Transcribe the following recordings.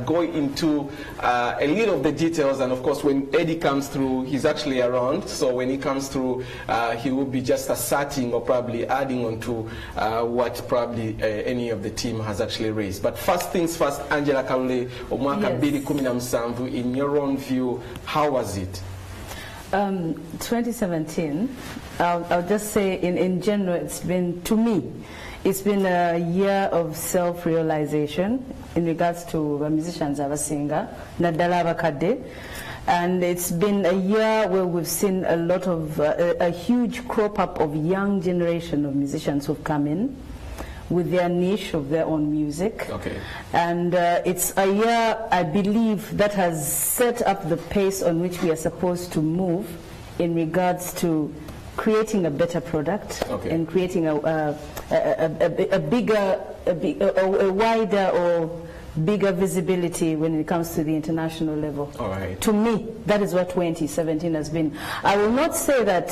go into a little of the details, and of course when Eddy comes through, he's actually around, so when he comes through, he will be just asserting or probably adding on to what probably any of the team has actually raised. But first things first, Angella Kalule, omwaka 2017, in your own view, how was it? 2017, I'll just say in general, it's been, to me, it's been a year of self-realization in regards to musicians as a singer, Nadala Bakade. And it's been a year where we've seen a lot of, a huge crop up of young generation of musicians who've come in with their niche of their own music. Okay. And it's a year, I believe, that has set up the pace on which we are supposed to move in regards to creating a better product, and creating a wider or bigger visibility when it comes to the international level. All right. To me, that is what 2017 has been. I will not say that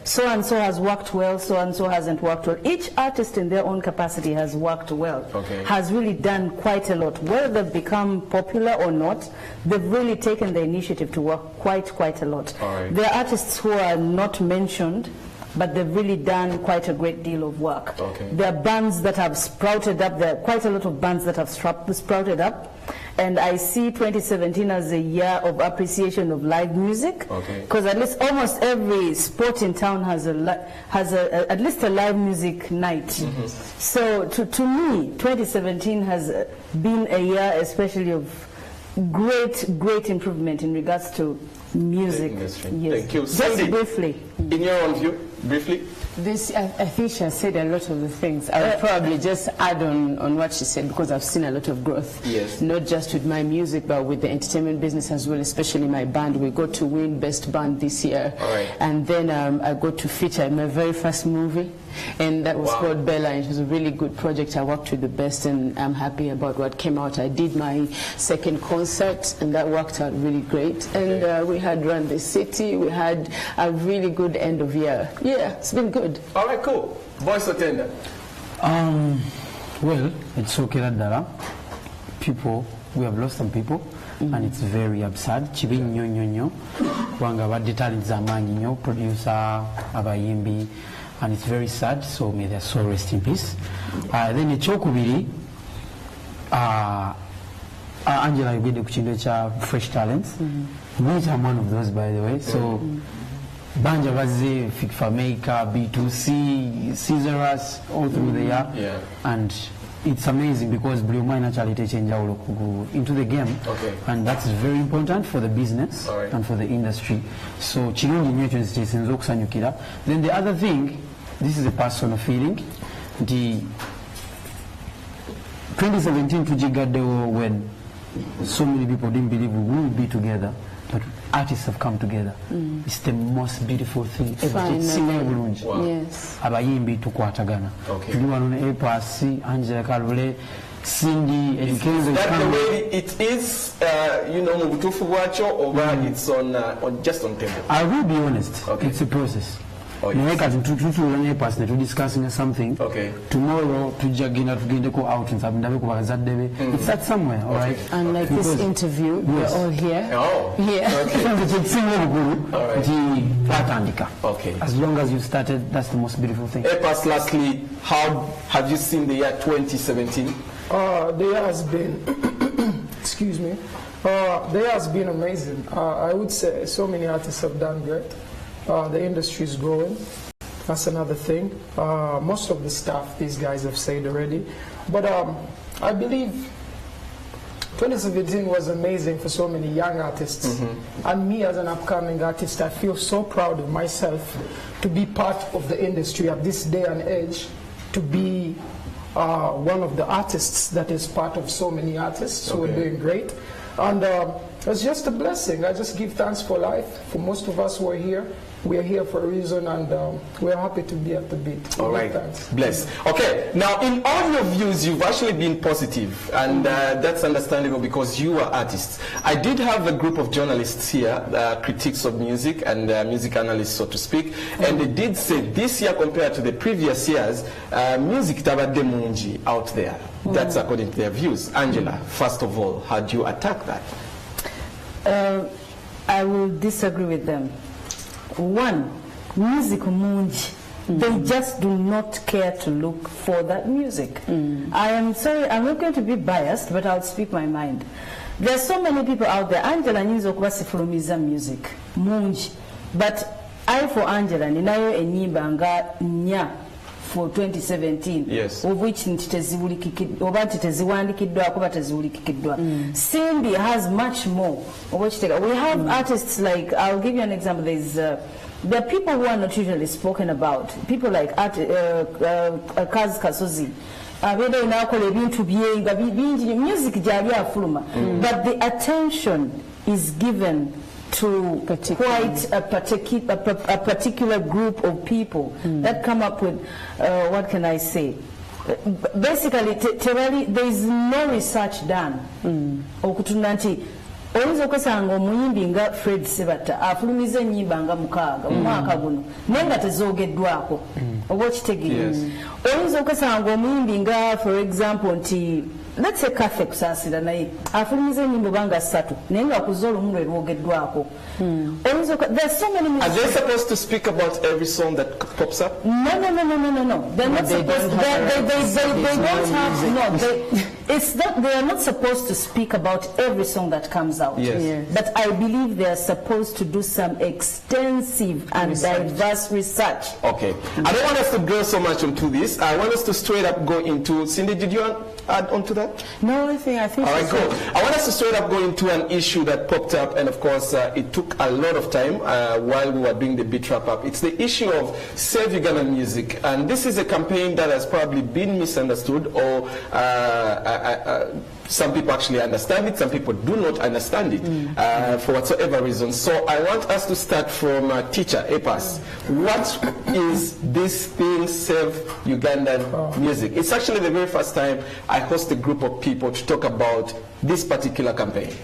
so-and-so has worked well, so-and-so hasn't worked well. Each artist in their own capacity has worked well, has really done quite a lot. Whether they've become popular or not, they've really taken the initiative to work quite a lot. All right. There are artists who are not mentioned, but they've really done quite a great deal of work. Okay. There are bands that have sprouted up. There are quite a lot of bands that have sprouted up. And I see 2017 as a year of appreciation of live music. Because at least almost every sport in town has at least a live music night. So to me, 2017 has been a year especially of great improvement in regards to music. Yes. Thank you. Just Sandy, briefly. In your own view, briefly? I think she has said a lot of the things. I'll probably just add on what she said, because I've seen a lot of growth. Yes. Not just with my music, but with the entertainment business as well, especially my band. We got to win Best Band this year. All right. And then I got to feature in my very first movie, and that was called Bella, and it was a really good project. I worked with the best, and I'm happy about what came out. I did my second concert, and that worked out really great. And we had Run the City. We had a really good end of year. Yeah, it's been good. All right, cool. Voice attendant. Well, it's okay that people, we have lost some people, and it's very absurd. Chibi nyo wanga badi talent zamanyi nyo, producer, abayimbi, and it's very sad. So may their soul rest in peace. Then echokubiri, Angella yugede kuchindo cha Fresh Talents, which I'm one of those, by the way. So. Banja Vaze, Fit for Maker, B2C, Caesarus, all through the year. And it's amazing because Blue Mine actually takes Angella into the game. And that's very important for the business and for the industry. So, then the other thing, this is a personal feeling. The 2017 Tujigado, when so many people didn't believe we will be together, but artists have come together. It's the most beautiful thing ever. Yes. Abayimbi tukwatagana. Tuliwa on Apass, Angella Kalule, Cindy, Eddy, Kenzo. Is that the way it is? You know, Mubutufu Wacho, or it's on just on table? I will be honest. It's a process. We're discussing something. Tomorrow, to go out and it's that somewhere, all right? And like this interview, we're all here. As long as you started, that's the most beautiful thing. Apass, lastly, how have you seen the year 2017? The year has been, excuse me, the year has been amazing. I would say so many artists have done great. The industry is growing. That's another thing. Most of the stuff these guys have said already. But I believe 2017 was amazing for so many young artists. And me as an upcoming artist, I feel so proud of myself to be part of the industry at this day and age, to be one of the artists that is part of so many artists who are doing great. And It's just a blessing. I just give thanks for life. For most of us who are here, we are here for a reason, and we're happy to be at the beat. All right. Bless. Okay. Now, in all your views, you've actually been positive, and that's understandable because you are artists. I did have a group of journalists here, critics of music and music analysts, so to speak, and they did say this year compared to the previous years, music tabadde mungi out there. That's according to their views. Angela, first of all, how do you attack that? I will disagree with them. One, music mungi. They just do not care to look for that music. I am sorry, I'm not going to be biased, but I'll speak my mind. There are so many people out there. Angela nyinza okubasifulumiza music mungi, but I for Angela ninayo enyimba nga nya for 2017, yes, of which nti teziwandikiddwa kuba teziwulikiddwa. Cindy has much more. We have artists like, I'll give you an example. There are people who are not usually spoken about. People like Kaz Kasozi. Music gyali afuluma, but the attention is given to quite a particular group of people that come up with, what can I say? Basically, there is no research done. Oyinza okwesanga omuyimbi nga Fred Sebatta afulumiza ennyimba nga 6 omwaka guno naye nga tezoogeddwako oba okitegeeza. Oyinza okwesanga omuyimbi nga, for example, nti let's say Kathe Kusaasira naye afulumiza ennyimba banga 3 naye nga kuza olumu lwe lwogeddwako. There's so many. Are they supposed to speak about every song that pops up? No. They're not supposed. They don't have. No, it's not. They are not supposed to speak about every song that comes out. Yes. But I believe they are supposed to do some extensive and diverse research. Okay. I don't want us to go so much into this. I want us to straight up go into. Cindy, did you add on to that? No, I think. All right, cool. I want us to straight up go into an issue that popped up, and of course, it took a lot of time while we were doing the beat wrap up. It's the issue of Save Ugandan Music, and this is a campaign that has probably been misunderstood, or some people actually understand it, some people do not understand it for whatsoever reason. So I want us to start from teacher Apass. What is this thing, Save Ugandan Music? It's actually the very first time I host a group of people to talk about this particular campaign.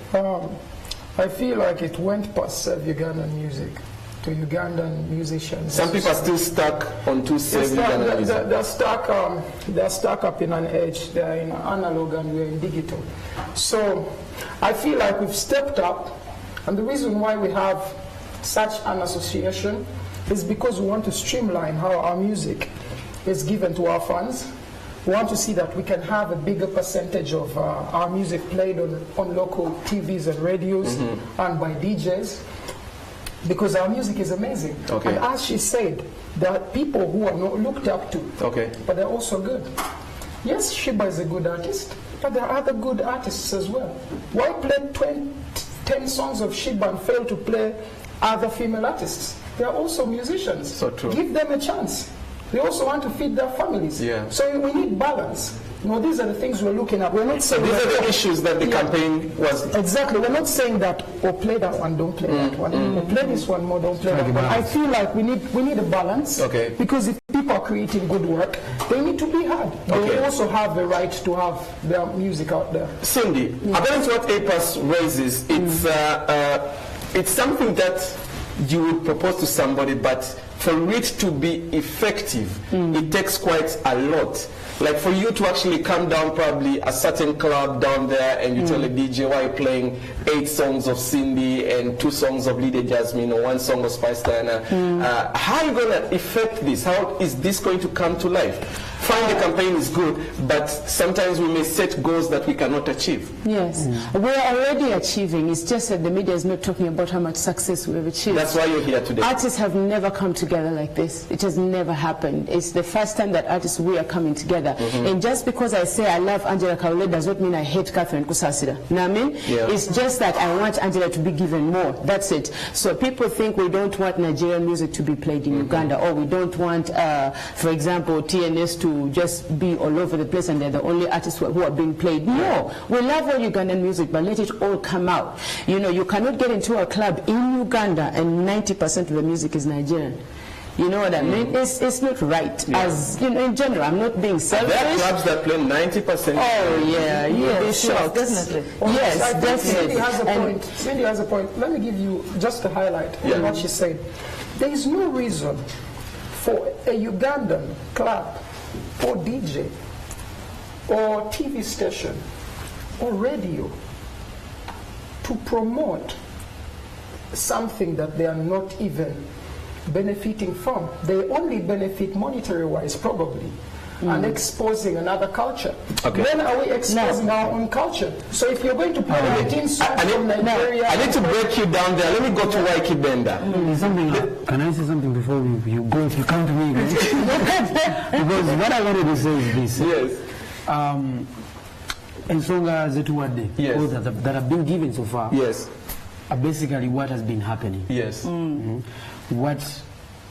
I feel like it went past Save Ugandan Music to Ugandan musicians. Some people are still stuck on to Save Ugandan Music. They're stuck up in an age. They're in analog and we're in digital. So I feel like we've stepped up, and the reason why we have such an association is because we want to streamline how our music is given to our fans. We want to see that we can have a bigger percentage of our music played on local TVs and radios and by DJs, because our music is amazing. Okay. And as she said, there are people who are not looked up to, but they're also good. Yes, Shiba is a good artist, but there are other good artists as well. Why play 10 songs of Shiba and fail to play other female artists? They are also musicians. So true. Give them a chance. They also want to feed their families. Yeah. So we need balance. You know, these are the things we're looking at. We're not saying these are the issues that the campaign was. Exactly. We're not saying that, oh, play that one, don't play that one. Or play this one more, don't play that one. I feel like we need a balance. Okay. Because if people are creating good work, they need to be heard. They also have the right to have their music out there. Cindy, according to what Apass raises, it's something that you would propose to somebody, but for it to be effective, it takes quite a lot. Like for you to actually come down probably a certain club down there and you tell a DJ, why you're playing 8 songs of Cindy and 2 songs of Lady Jasmine or 1 song of Spice Diana, how are you going to effect this? How is this going to come to life? Fine, the campaign is good, but sometimes we may set goals that we cannot achieve. Yes, we're already achieving. It's just that the media is not talking about how much success we've achieved. That's why you're here today. Artists have never come together like this. It has never happened. It's the first time that artists, we are coming together. And just because I say I love Angella Kalule does not mean I hate Catherine Kusasira. You know what I mean? Yeah. It's just that I want Angella to be given more. That's it. So people think we don't want Nigerian music to be played in Uganda, or we don't want, for example, TNS to to just be all over the place and they're the only artists who are being played. No, we love all Ugandan music, but let it all come out. You know, you cannot get into a club in Uganda and 90% of the music is Nigerian. You know what I mean? It's not right. As you know, in general, I'm not being selfish. There are clubs that play 90%. Oh yeah, you'll be shocked. Definitely. Yes, definitely. Cindy has a point. Cindy has a point. Let me give you just a highlight on what she's saying. There is no reason for a Ugandan club or DJ or TV station or radio to promote something that they are not even benefiting from. They only benefit monetary-wise, probably, and exposing another culture. Okay. When are we exposing our own culture? So if you're going to play 19 songs from Nigeria... I need to break you down there. Let me go to Waiki Benda. Can I say something before you go? If you come to me, because what I wanted to say is this. Yes. Ensonga zetuwadde, yes, that have been given so far, yes, are basically what has been happening. Yes. What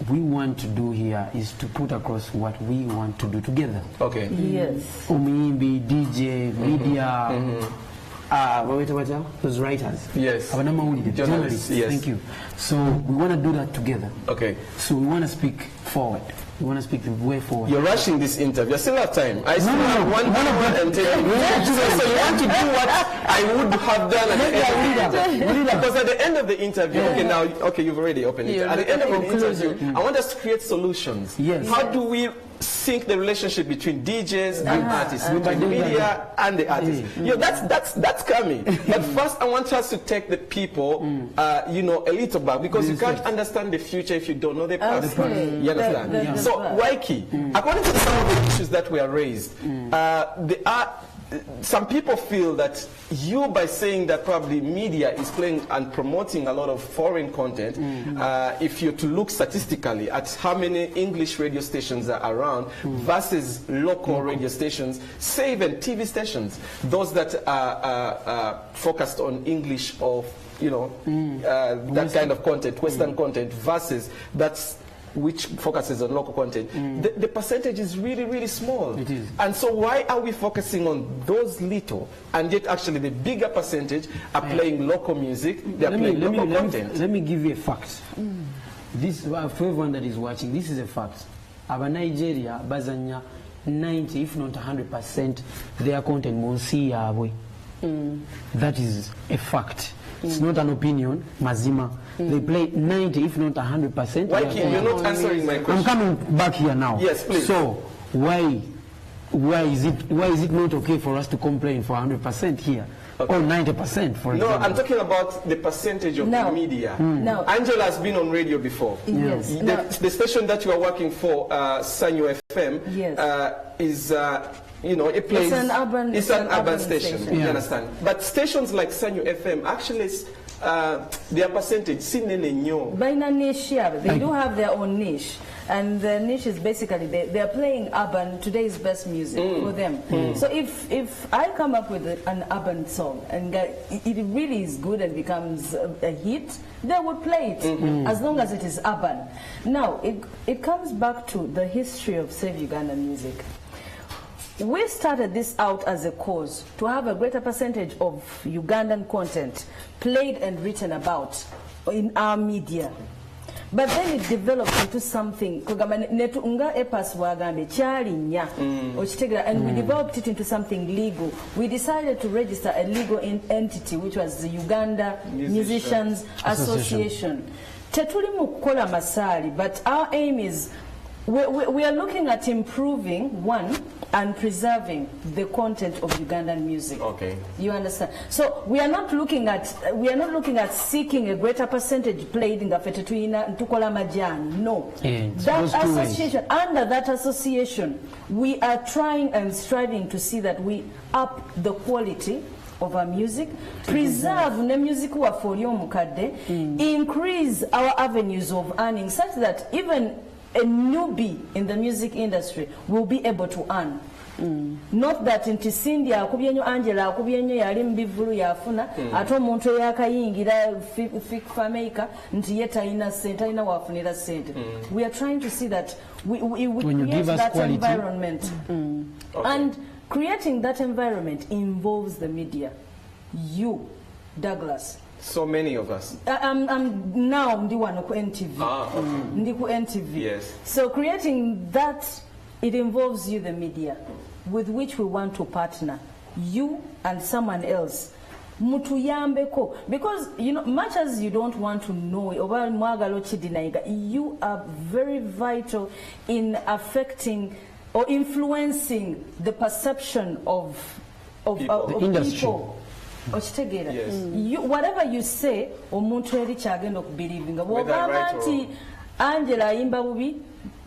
we want to do here is to put across what we want to do together. Okay. Yes. Umimbi, DJ, media, those writers. Yes. Journalists. Yes. Thank you. So we want to do that together. Okay. So we want to speak forward. We want to speak the way forward. You're rushing this interview. I still have time. I still have one and tell you. So you want to do what I would have done at the end of the interview. Because at the end of the interview, okay, you've already opened it. At the end of the interview, I want us to create solutions. Yes. How do we sync the relationship between DJs and artists, between media and the artists? You know, that's coming. But first, I want us to take the people, you know, a little back, because you can't understand the future if you don't know the past. You understand? So, Waiki, according to some of the issues that were raised, some people feel that you, by saying that probably media is playing and promoting a lot of foreign content, if you're to look statistically at how many English radio stations are around versus local radio stations, say even TV stations, those that are focused on English or, you know, that kind of content, Western content, versus that's which focuses on local content, the percentage is really, really small. It is. And so why are we focusing on those little, and yet actually the bigger percentage are playing local music, they are playing local content? Let me give you a fact. This, for everyone that is watching, this is a fact. Aba Nigeria, bazanya 90, if not 100%, their content monsi yabwe. That is a fact. It's not an opinion, mazima. They play 90, if not 100%. Why you're not answering my question? I'm coming back here now. Yes, please. So why is it not okay for us to complain for 100% here? Okay. Or 90%, for example? No, I'm talking about the percentage of the media. No. Angela has been on radio before. Yes. The station that you are working for, Sanyo FM, yes, is... you know, it plays. It's an urban station. You understand? But stations like Sanyo FM actually, their percentage, by niche, they do have their own niche, and the niche is basically they are playing urban, today's best music for them. So if I come up with an urban song and it really is good and becomes a hit, they would play it as long as it is urban. Now it comes back to the history of Save Uganda music. We started this out as a cause to have a greater percentage of Ugandan content played and written about in our media. But then it developed into something, and we developed it into something legal. We decided to register a legal entity, which was the Uganda Musicians Association. But our aim is, we are looking at improving, one, and preserving the content of Ugandan music. Okay. You understand? So we are not looking at seeking a greater percentage played in the Fetetuina Ntukola Majani. No. That association, under that association, we are trying and striving to see that we up the quality of our music, preserve the music for increase our avenues of earning, such that even a newbie in the music industry will be able to earn. Not that nti Cindy akubye nnyo Angela akubye nnyo yali mbivulu yafuna ate omuntu eyakayingira fifa maker nti ye talina ssente talina wafunira ssente. We are trying to see that we create that quality environment. And creating that environment involves the media. You, Douglas. So many of us. I'm now ndi wano ku NTV. Ndi ku NTV. Yes. So creating that, it involves you, the media, with which we want to partner. You and someone else. Mutuyambeko. Because, you know, much as you don't want to know, you are very vital in affecting or influencing the perception of the industry. People. Yes. Whatever you say, omuntu eri kyagenda okubelivinga. Bw'ogamba nti Angela ayimba bubi,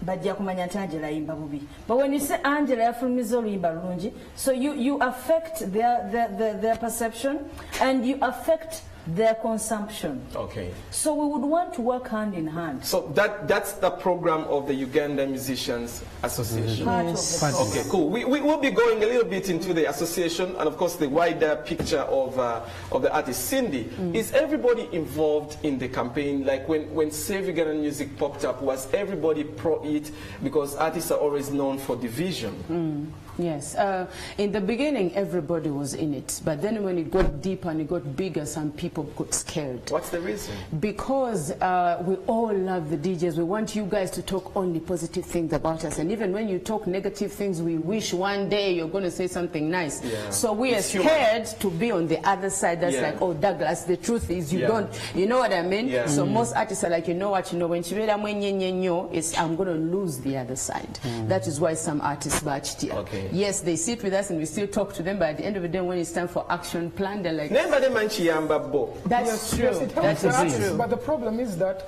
bajja kumanya nti Angela ayimba bubi. But when you say Angela yafulumiza oluyimba lulungi, so you affect their perception and you affect their consumption. Okay. So we would want to work hand in hand. So that's the program of the Uganda Musicians Association. Okay, cool. We will be going a little bit into the association and of course the wider picture of the artist. Cindy, is everybody involved in the campaign? Like when Save Ugandan Music popped up, was everybody pro it? Because artists are always known for division. Yes. In the beginning, everybody was in it. But then when it got deeper and it got bigger, some people got scared. What's the reason? Because we all love the DJs. We want you guys to talk only positive things about us. And even when you talk negative things, we wish one day you're going to say something nice. Yeah. So we are scared to be on the other side. That's like, oh, Douglas, the truth is you don't. You know what I mean? Yeah. So most artists are like, you know what, when it's I'm going to lose the other side. That is why some artists batched here. Okay. Yes, they sit with us and we still talk to them, but at the end of the day, when it's time for action plan, they're like, that's true. Yes, it helps the artists, but the problem is that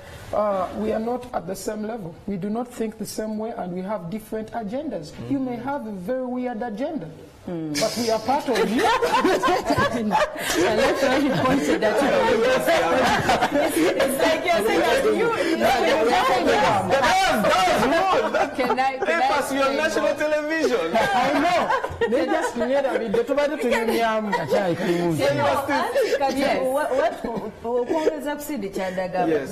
we are not at the same level. We do not think the same way and we have different agendas. You may have a very weird agenda. But we are part of you. I like how he pointed at you. It's like you're saying that Apass, you're on national television. I know. They just created it.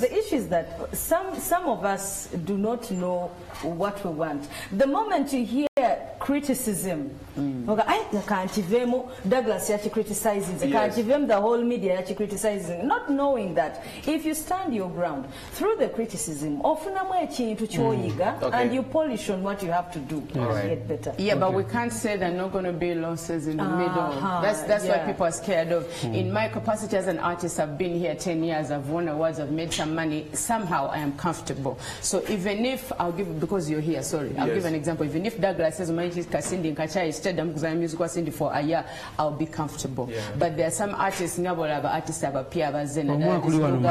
The issue is that some of us do not know what we want. The moment you hear criticism, Douglas yachi criticizing, the whole media yachi criticizing, not knowing that if you stand your ground through the criticism, and you polish on what you have to do to get better. Yeah, but we can't say there are not going to be losses in the middle. That's what people are scared of. In my capacity as an artist, I've been here 10 years, I've won awards, I've made some money. Somehow I am comfortable. So even if, I'll give, because you're here, sorry, I'll give an example. Even if Douglas says, Cindy and Kacha is stead, because I'm music Cindy for a year, I'll be comfortable. But there are some artists, artists have appeared as an artist, and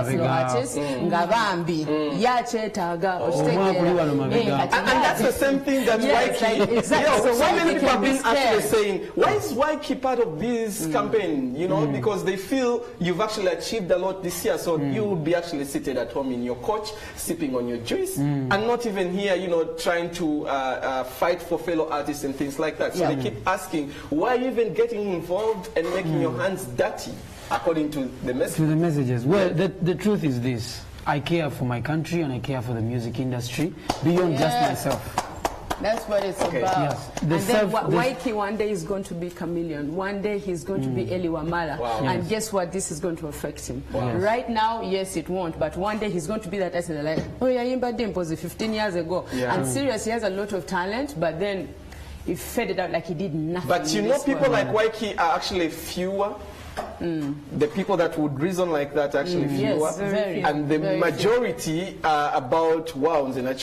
that's the same thing that Waiki. So many people have been actually saying, why is Waiki part of this campaign? You know, because they feel you've actually achieved a lot this year, so you will be actually seated at home in your couch, sipping on your juice, and not even here, you know, trying to fight for fellow artists and things like that. So they keep asking, why are you even getting involved and making your hands dirty, according to the messages? To the messages. Well, the truth is this. I care for my country and I care for the music industry beyond just myself. That's what it's about. Yes. And then Waiki one day is going to be Chameleon. One day he's going to be Eli Wamala. And guess what? This is going to affect him. Right now, yes, it won't. But one day he's going to be that person like, oh yeah, Imba Dimples 15 years ago. And seriously, he has a lot of talent, but then he faded out like he did nothing. But you know, people like Waiki are actually fewer. The people that would reason like that actually fewer, and the majority are about wow, yeah,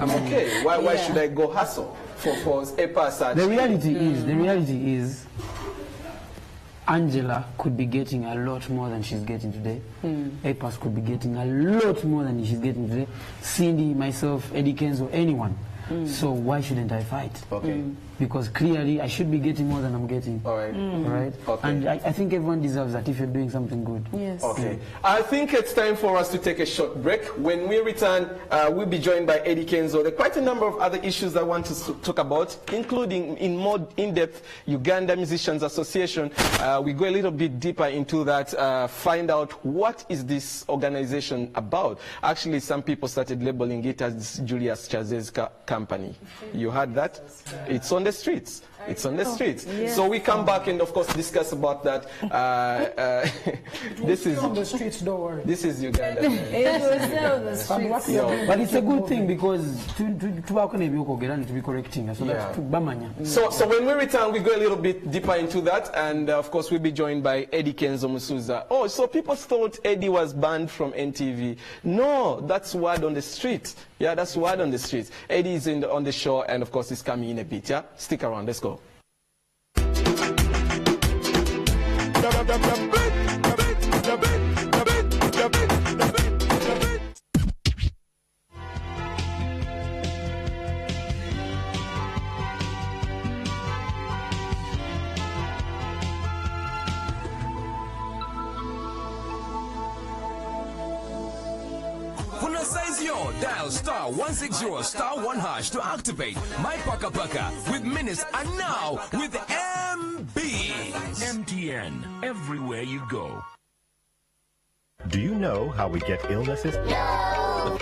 I'm okay. Why should I go hustle for Apass? The reality is Angela could be getting a lot more than she's getting today. Apass could be getting a lot more than she's getting today. Cindy, myself, Eddy, Kenzo, anyone. So why shouldn't I fight? because clearly I should be getting more than I'm getting. All right. Right? Okay. And I think everyone deserves that if you're doing something good. Yes. Okay. I think it's time for us to take a short break. When we return, we'll be joined by Eddy Kenzo. There are quite a number of other issues I want to talk about, including in more in-depth Uganda Musicians Association. We go a little bit deeper into that, find out what is this organization about. Actually, some people started labeling it as Julius Chaze's company. You heard that? It's on the streets. It's on the streets. Yes. So we come back and, of course, discuss about that. This is on the streets, don't worry. this is Uganda. It was on the And what streets. we are doing- But it's a good thing because to be correcting, so that's bamanya. So when we return, we go a little bit deeper into that, and of course we'll be joined by Eddy Kenzo Musuza. Oh, so people thought Eddy was banned from NTV. No, that's word on the street. Yeah, that's word on the street. Eddy is on the show, and of course he's coming in a bit. Yeah, stick around. Let's go. Kuna size yo, dial star 160 star 1 hash to activate My Paka Paka with minutes and now with MB. MTN, everywhere you go. Do you know how we get illnesses?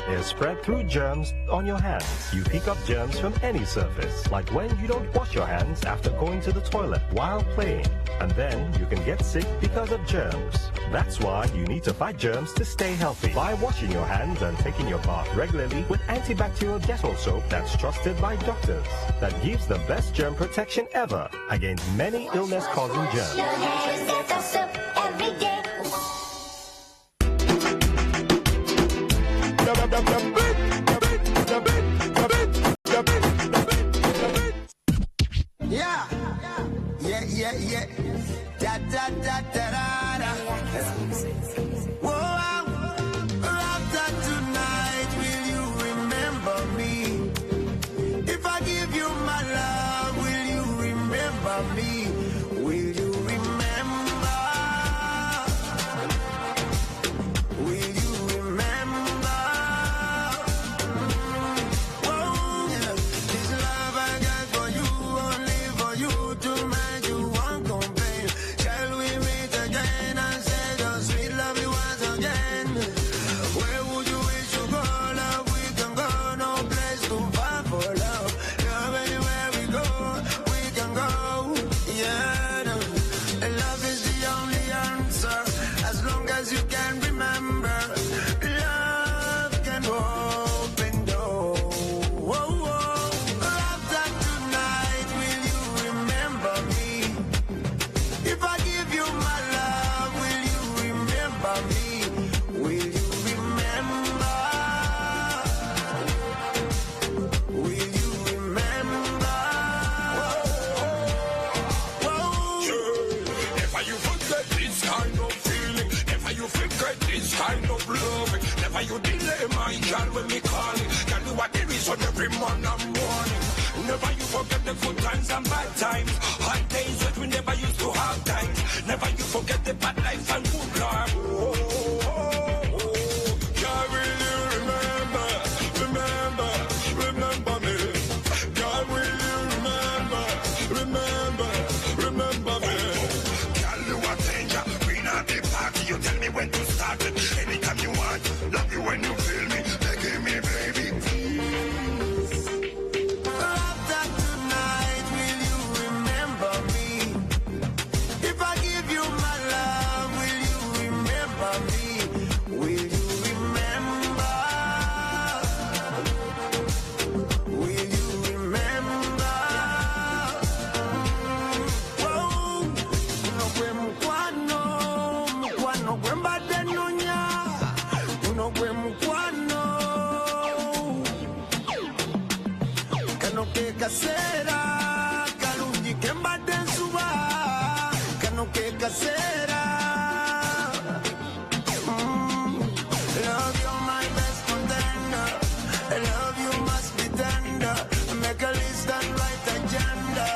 They're spread through germs on your hands. You pick up germs from any surface, like when you don't wash your hands after going to the toilet while playing. And then you can get sick because of germs. That's why you need to fight germs to stay healthy by washing your hands and taking your bath regularly with antibacterial Dettol soap that's trusted by doctors. That gives the best germ protection ever against many illness-causing germs. Yeah, yeah, yeah, yeah. Da da da da da da. Whoa, after tonight, will you remember me? If I give you my love, will you remember me? Will you remember? Will you remember? Oh, yeah. This love I got for you, only for you to make you won't complain. Shall we meet again and say the sweet love you once again? Where would you wish to go, love? We can go, no place too far for love. Love anywhere we go, we can go. Yeah, no. Love is the only answer, as long as you can remember. Love can open doors. Whoa, whoa. After tonight, will you remember me? If I give you my love, will you remember me? Will you remember? Will you remember? Never you forget this kind of feeling. Never you forget this kind of loving. Never you delay my girl when me calling. Can do what there is on every morning and morning. Never you forget the good times and bad times. Hard days that we never used to have times. Never you forget the bad life and good life. Oh, oh, oh, oh. God, will you remember? Remember, remember me. God, will you remember? Remember, remember me. Girl, you a danger. We not the party. You tell me when to start it. Anytime you want. Love you when you feel me. Begging me, baby. After tonight, will you remember me? If I give you my love, will you remember me? Will you remember? Will you remember? Whoa, no kwe mkwano, mkwano kwe mbade nunya, no kwe mkwano. Kano ke kasera, kalungi ke mbade nsuba, kano ke kasera. Love, you're my best contender. Love, you must be tender. Make a list and write agenda.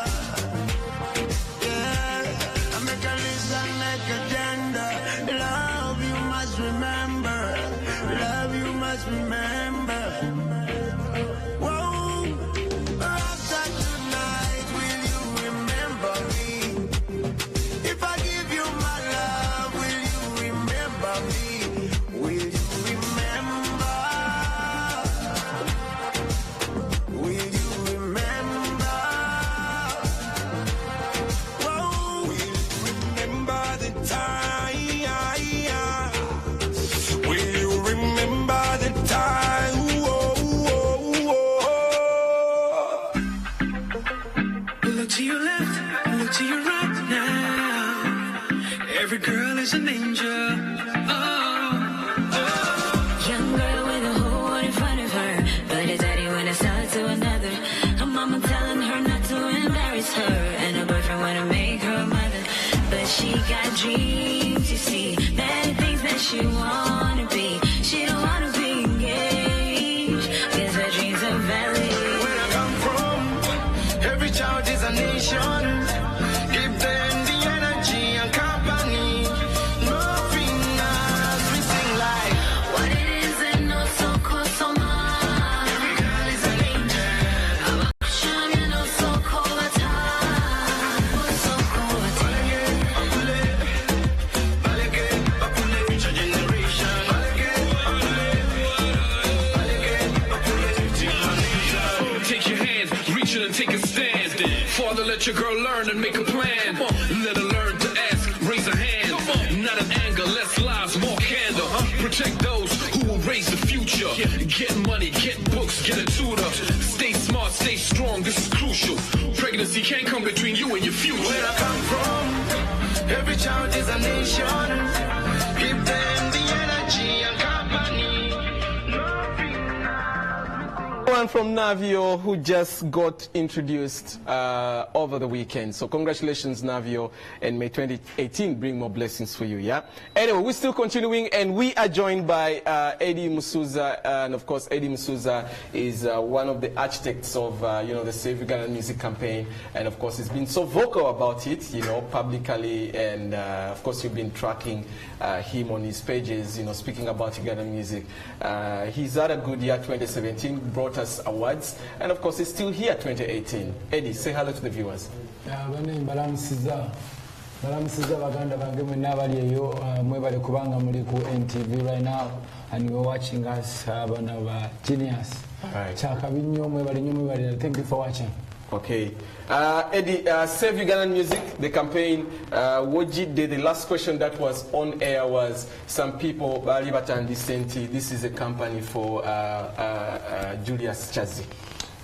time? Will you remember the time? Look to your left, look to your right now. Every girl is an angel. Young girl with a whole world in front of her, but her daddy wanna sell it to another. Her mama telling her not to embarrass her, and her boyfriend wanna make her a mother. But she got dreams, you see, better things that she wanna be. She don't wanna be engaged, 'cause her dreams are valid. Where I come from, every child is a nation. Give them the energy and company. Nothing else, we sing like What it is and no so cool so much. every girl is an angel. Shine and no so cool at time. So cool at time. Future generation. Take your hands, reach it and take a stand. Father, let your girl learn and make a plan. Let her learn to ask, raise her hand. Not in anger, less lies, more candor. Protect those who will raise the future. Get money, get books, get a tutor. Stay smart, stay strong, this is crucial. Pregnancy can't come between you and your future. Where I come from, every child is a nation. Give them the energy and company. One from Navio who just got introduced over the weekend. So congratulations, Navio, and may 2018 bring more blessings for you, yeah? Anyway, we're still continuing, and we are joined by Eddy Musuza, and of course, Eddy Musuza is one of the architects of, the Save Uganda Music campaign, and of course, he's been so vocal about it, publicly, and of course, you've been tracking him on his pages, speaking about Uganda music. He's had a good year, 2017, brought us awards, and of course, he's still here, 2018. Eddy, say hello to the viewers. Balamusiza baganda bange mwenna bali eyo mwebale kubanga muli ku NTV right now and you're watching us bana ba genius. Chakabi nnyo mwebale nnyo mwebale. Thank you for watching. Okay. Eddy, Save Ugandan Music, the campaign, what you did, the last question that was on air was some people, this is a company for Julius Chazi.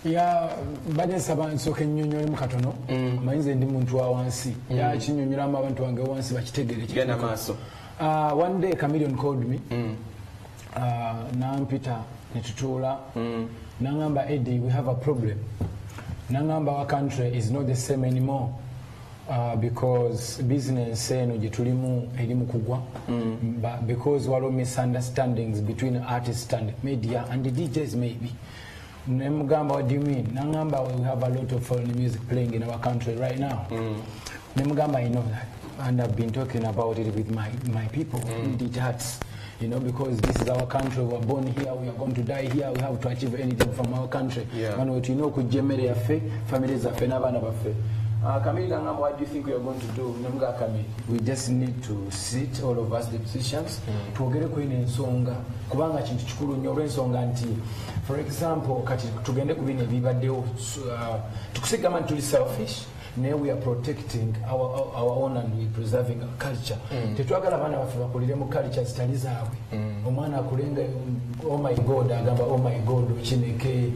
Ya banyesaba nsoke nnyonnyola mu katono mayinze ndi muntu wa wansi ya kinyonnyola abantu wange wansi bakitegere genda maaso. One day Chameleon called me nampita netutuula nangamba Eddy, we have a problem. Nangamba our country is not the same anymore because business eno gye tulimu erimu kugwa because waliwo misunderstandings between artists and media and the DJs maybe. Nemugamba, what do you mean? Nangamba, we have a lot of foreign music playing in our country right now. Nemugamba, I know that. And I've been talking about it with my people, it hurts. Because this is our country, we are born here, we are going to die here, we have to achieve anything from our country. And what you know, kujemere yafe, families afe, n'abaana baffe. Kamili, what do you think we are going to do? We just need to sit, all of us, the musicians, twogere kwine ensonga kubanga kintu kikulu nnyo olw'ensonga nti for example kati tugende ku bino ebibaddewo tukusigama nti tuli selfish. Now we are protecting our own and we preserving our culture. Tetwagala abaana baffe bakulire mu culture zitali zaabwe. Omwana akulenga oh my god agamba oh my god okineke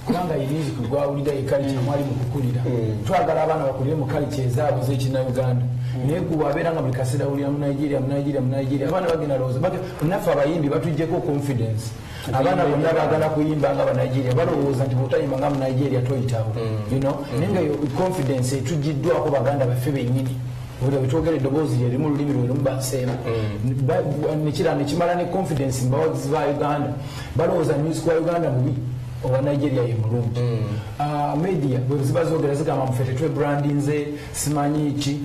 kubanga music gwawulira culture mwali mu kukulira. Twagala abaana bakulire mu culture ezaabwe z'ekina Uganda. Naye gwe abeera nga buli kaseera awulira mu Nigeria abaana bagenda lowooza naffe abayimbi batuggyeko confidence. Abaana bonna baagala kuyimba nga Banigeria balowooza nti bw'otayimba nga Munigeria toyitawo. Naye nga confidence etugiddwako baganda baffe bennyini. Buli betwogera eddoboozi lye limu olulimi lwe lumu banseemu. Nekimala ne confidence mbawagizi ba Uganda balowooza music wa Uganda mubi owa Nigeria ye mulungi. Media bwe ziba zoogera zigamba muffe tetwebrandinze simanyi ki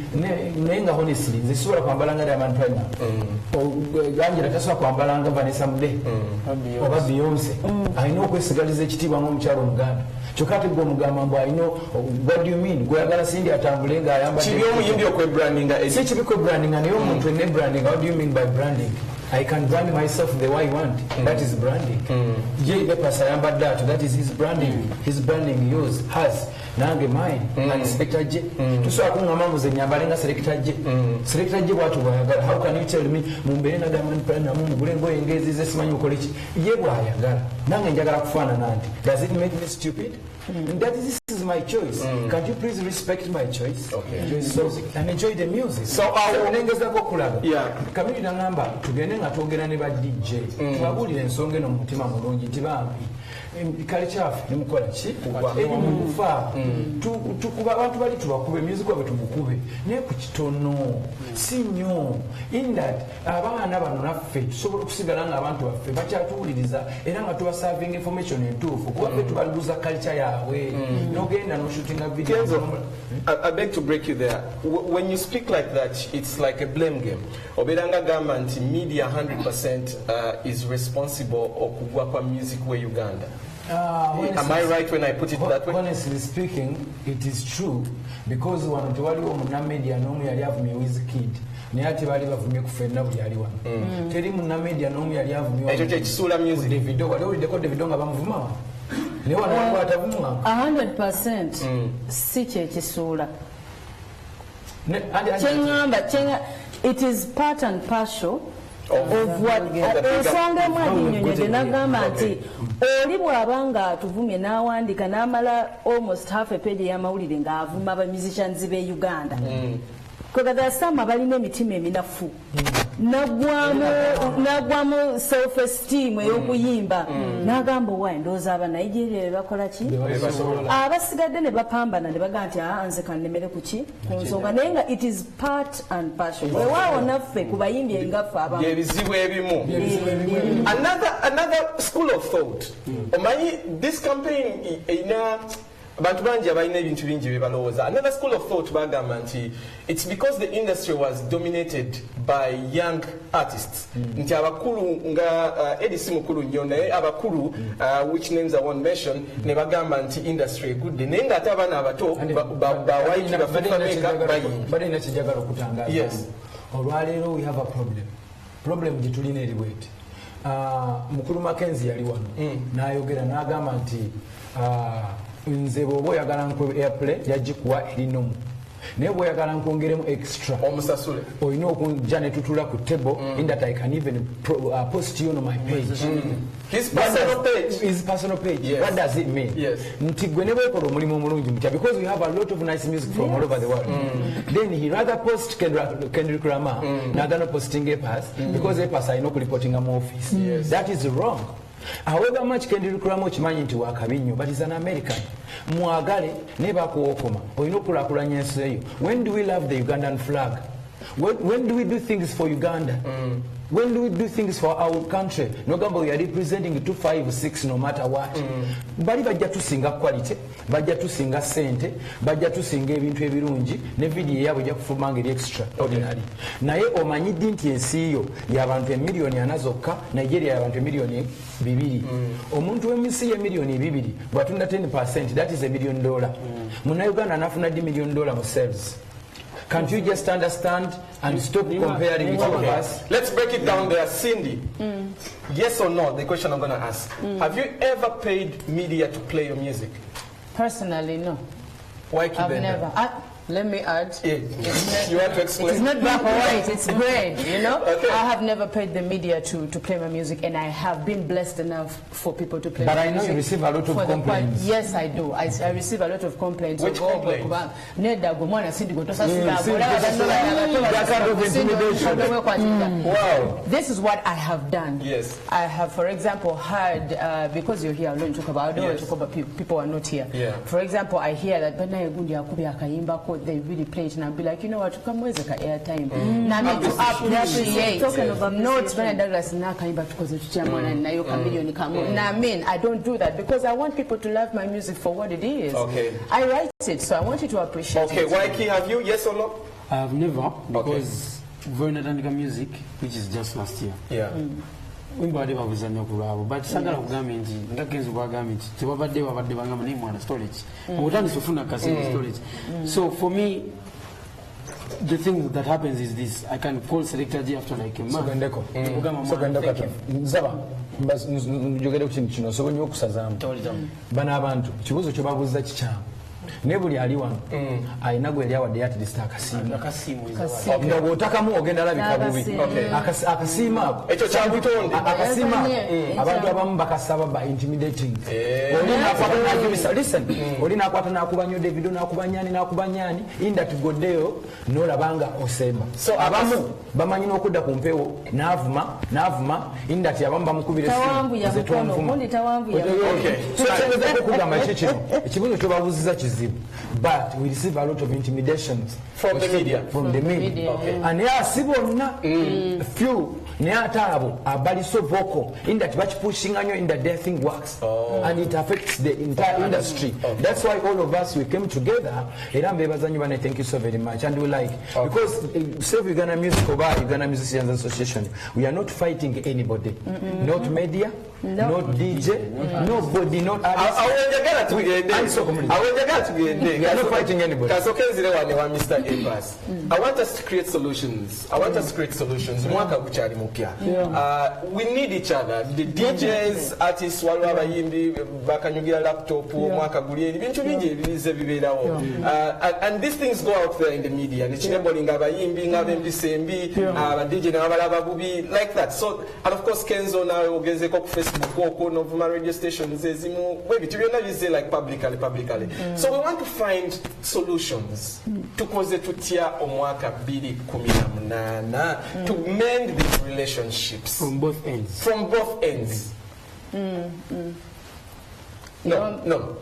naye nga honestly nze sisobola kwambala nga Diamond Platnumz. Angella tasobola kwambala nga Vanessa Mdee oba Beyonce. Alina okwesigaliza ekitiibwa ng'omukyalo Omuganda. Kyokka ate gwe omugamba mbu alina what do you mean gweyagala sindi atambule ng'ayamba kibi omuyimbi okwebrandinga si kibi kwebrandinga naye omuntu enebrandinga. What do you mean by branding? I can brand myself the way I want. That is branding. Jay Apass ayambadde ato, that is his branding. His branding hers. nange mine and selector J tusobola kungamba muze nyambale nga selector J selector J bwatu bwayagala. How can you tell me mumbere na Diamond Platinum mugule ngoye engezi simanyi ukole ki ye bwayagala nange njagala kufaana nanti. Does it make me stupid? This is my choice. Can't you please respect my choice? Okay. So, and enjoy the music. So Kamini nangamba tugende nga twogera ne ba DJ. Tubabulire ensonga eno mutima mulungi tibambi. Kale kyafu nemukola ki mukufa tukuba abantu bali tubakube music wabwe tubukube naye ku kitono si nnyo in that abaana bano naffe tusobola okusigala nga abantu baffe bakyatuwuliriza era nga tubaserving information entuufu kuba ffe tubaluguza culture yaabwe nogenda noshootinga video. I beg to break you there. When you speak like that, it's like a blame game. Oberanga government media 100% is responsible okugwa kwa music where Uganda. Am I right when I put it that way? Honestly speaking, it is true because one tuwali omuna media nomu yali avumye Wizkid naye ate bali bavumye kufenna buli ali wano teri muna media nomu yali avumye ekyo kyekisuula music Davido wali owuliddeko Davido nga bamuvuma naye wano atavumwa 100% si kyekisuula kyeŋŋamba it is part and partial of what ensonga emu adinyonyodde nagamba nti oli bw'aba nga atuvumye n'awandika n'amala almost half a page y'amawulire ng'avuma ba musicians b'e Uganda kwegadasama balina emitima eminafu nagwamu self esteem ey'okuyimba n'agamba owaye ndowooza aba Nigeria bebakola ki abasigadde ne bapambana ne bagaa nti nze kannemere ku ki ku nsonga naye nga it is part and partial wewaawo naffe ku bayimbi engaffe abamu ebizibu ebimu. Another school of thought omanyi this campaign erina abantu bangi abalina ebintu bingi byebalowooza. Another school of thought bagamba nti it's because the industry was dominated by young artists nti abakulu nga Eddy si mukulu nnyo naye abakulu which names I won't mention ne bagamba nti industry egudde naye nga ate abaana abato bawaiki bafameka balina kijagala okutangaza. Yes. Olwaleero we have a problem gye tulina eri bweti mukulu Mackenzie yali wano n'ayogera n'agamba nti nze bw'oba oyagala nkwe airplay yagikuwa erinomu naye bw'oyagala nkwongeremu extra omusasule olina okujja ne tutula ku table in that I can even post you on my page. His personal page. His personal page. Yes. What does it mean? Yes. Nti gwe ne bwekola omulimu omulungi mutya because we have a lot of nice music from all over the world. Then he rather post Kendrick Lamar n'agana posting Apass because Apass alina okureportinga mu office. That is wrong. However much Kendrick Lamar okimanyi nti wakabi nnyo but he's an American. Mwagale ne bakuwokoma olina okulakulanya ensi eyo. When do we love the Ugandan flag? When do we do things for Uganda? When do we do things for our country? Nogamba we are representing 256 no matter what. Bali bajja tusinga quality, bajja tusinga sente, bajja tusinga ebintu ebirungi ne video yabwe ejja kufuma ngeri extraordinary. Naye omanyidde nti ensi yo y'abantu emiliyoni anazokka, Nigeria y'abantu emiliyoni 2. Omuntu w'emisi y'emiliyoni 2 bw'atunda 10%, that is $1 million. Muna Uganda anafuna $1 million mu sales. Can't you just understand and stop comparing with us? Let's break it down there. Cindy, yes or no, the question I'm going to ask. Have you ever paid media to play your music? Personally, no. Why keep I've never. Let me add. Yeah. You want to explain? It's not black or white, it's grey, you know? Okay. I have never paid the media to play my music, and I have been blessed enough for people to play my music. But I know you receive a lot of complaints. Yes, I do. I receive a lot of complaints. Which complaints? Wow. This is what I have done. Yes. I have, for example, heard, because you're here, I don't talk about, I don't want to talk about people who are not here. Yeah. For example, I hear that they really play it, and I'll be like, you know what, come with the airtime. Now I mean to appreciate. Talking about notes, when Douglas na kaimba because it's German and Nayo Chameleon come. Now I mean, I don't do that because I want people to love my music for what it is. Okay. I write it, so I want you to appreciate it. Okay, Waiki, have you? Yes or no? I have never, because very Natandika music, which is just last year. Yeah. Wimbade babuzanya kulabo but sagala kugamba nti nga Kenzo bagamba nti tebabadde bagamba ne mwana storage obutandise ofuna kasi storage. So for me the thing that happens is this: I can call Selector J after like a month. Nzaba njogera ku kintu kino sobola okusazaamu bano abantu kibuzo kyo babuuza kikyamu ne buli ali wano alina gwe lyawadde artist akasiima nga bw'otakamu ogenda alabika bubi akasiima ako ekyo kya butonde akasiima abantu abamu bakasaba ba intimidating oli nakwata nakuba nyo Davido nakuba nyaani indati goddeyo n'olabanga osemba so abamu bamanyi n'okudda ku mpewo n'avuma indati abamu bamukubira essimu tonvuma kugamba ekibuzo kyobabuuziza kizibu but we receive a lot of intimidations from the media. And si bonna few naye ate abo abali so vocal in that pushing on you in that their thing works and it affects the entire industry. That's why all of us we came together. Thank you so very much. And we like because Save Uganda Music Oba Uganda Musicians Association, we are not fighting anybody, not media, not DJ, nobody, not artists. We are not fighting anybody. Mr. Apass, I want us to create solutions. We need each other. The DJs, artists, bakanyugira laptop, and these things go out there in the media. Like that. So, and of course, Kenzo now Facebook, Novuma radio stations, maybe to say like publicly. So we want to find solutions to cause it to tia omwaka bili kumina mnana to mend these relationships from both ends. No.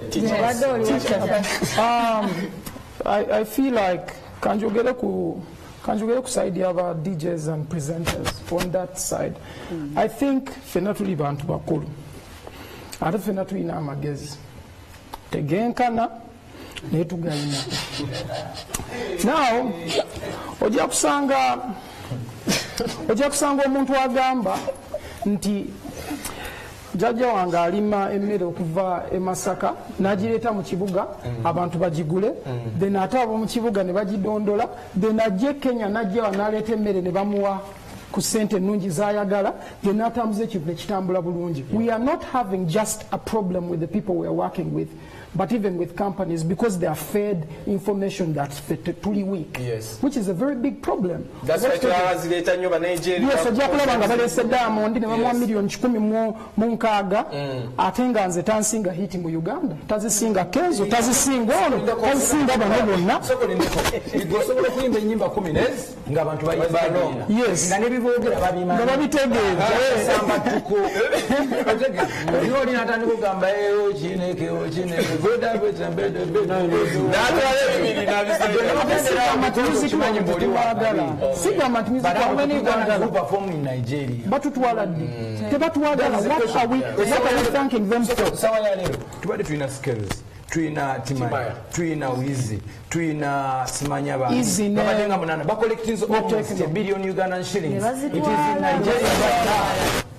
I feel like kanjogera ku side of our DJs and presenters on that side. I think fena tuli bantu bakulu. Ate fena tulina amagezi. Tegenkana netugayina. Now, ojja kusanga omuntu agamba nti jjajja wange alima emmere okuva e Masaka n'agireeta mu kibuga abantu bagigule, then ate abo mu kibuga ne bagidondola, then ajja Kenya n'ajja n'aleeta emmere ne bamuwa ku ssente ennungi z'ayagala, then n'atambuza ekintu ne kitambula bulungi. We are not having just a problem with the people we are working with, but even with companies, because they are fed information that's totally weak, yes, which is a very big problem. That's why yes, ojakulaba nga balese Diamond ne bamuwa million 16 ate nga nze tansinga hiti mu Uganda, tazisinga Kenzo, tazisinga ono, tazisinga bano bonna. Osobola okuyimba ennyimba 10 nga abantu bayimba yes, nga n'ebiboogera babimanya nga babitegeeza sambatuko oli natandika okugamba kineke perform in Nigeria. Batutwala ddi? Tebatwagala. What are we thanking them for? Tubadde tulina skills. Tulina Timaya, tulina Wizi, tulina Simanya ba. Babadde nga munana. Bacollecting almost $1 billion Ugandan shillings. It is in Nigeria right now.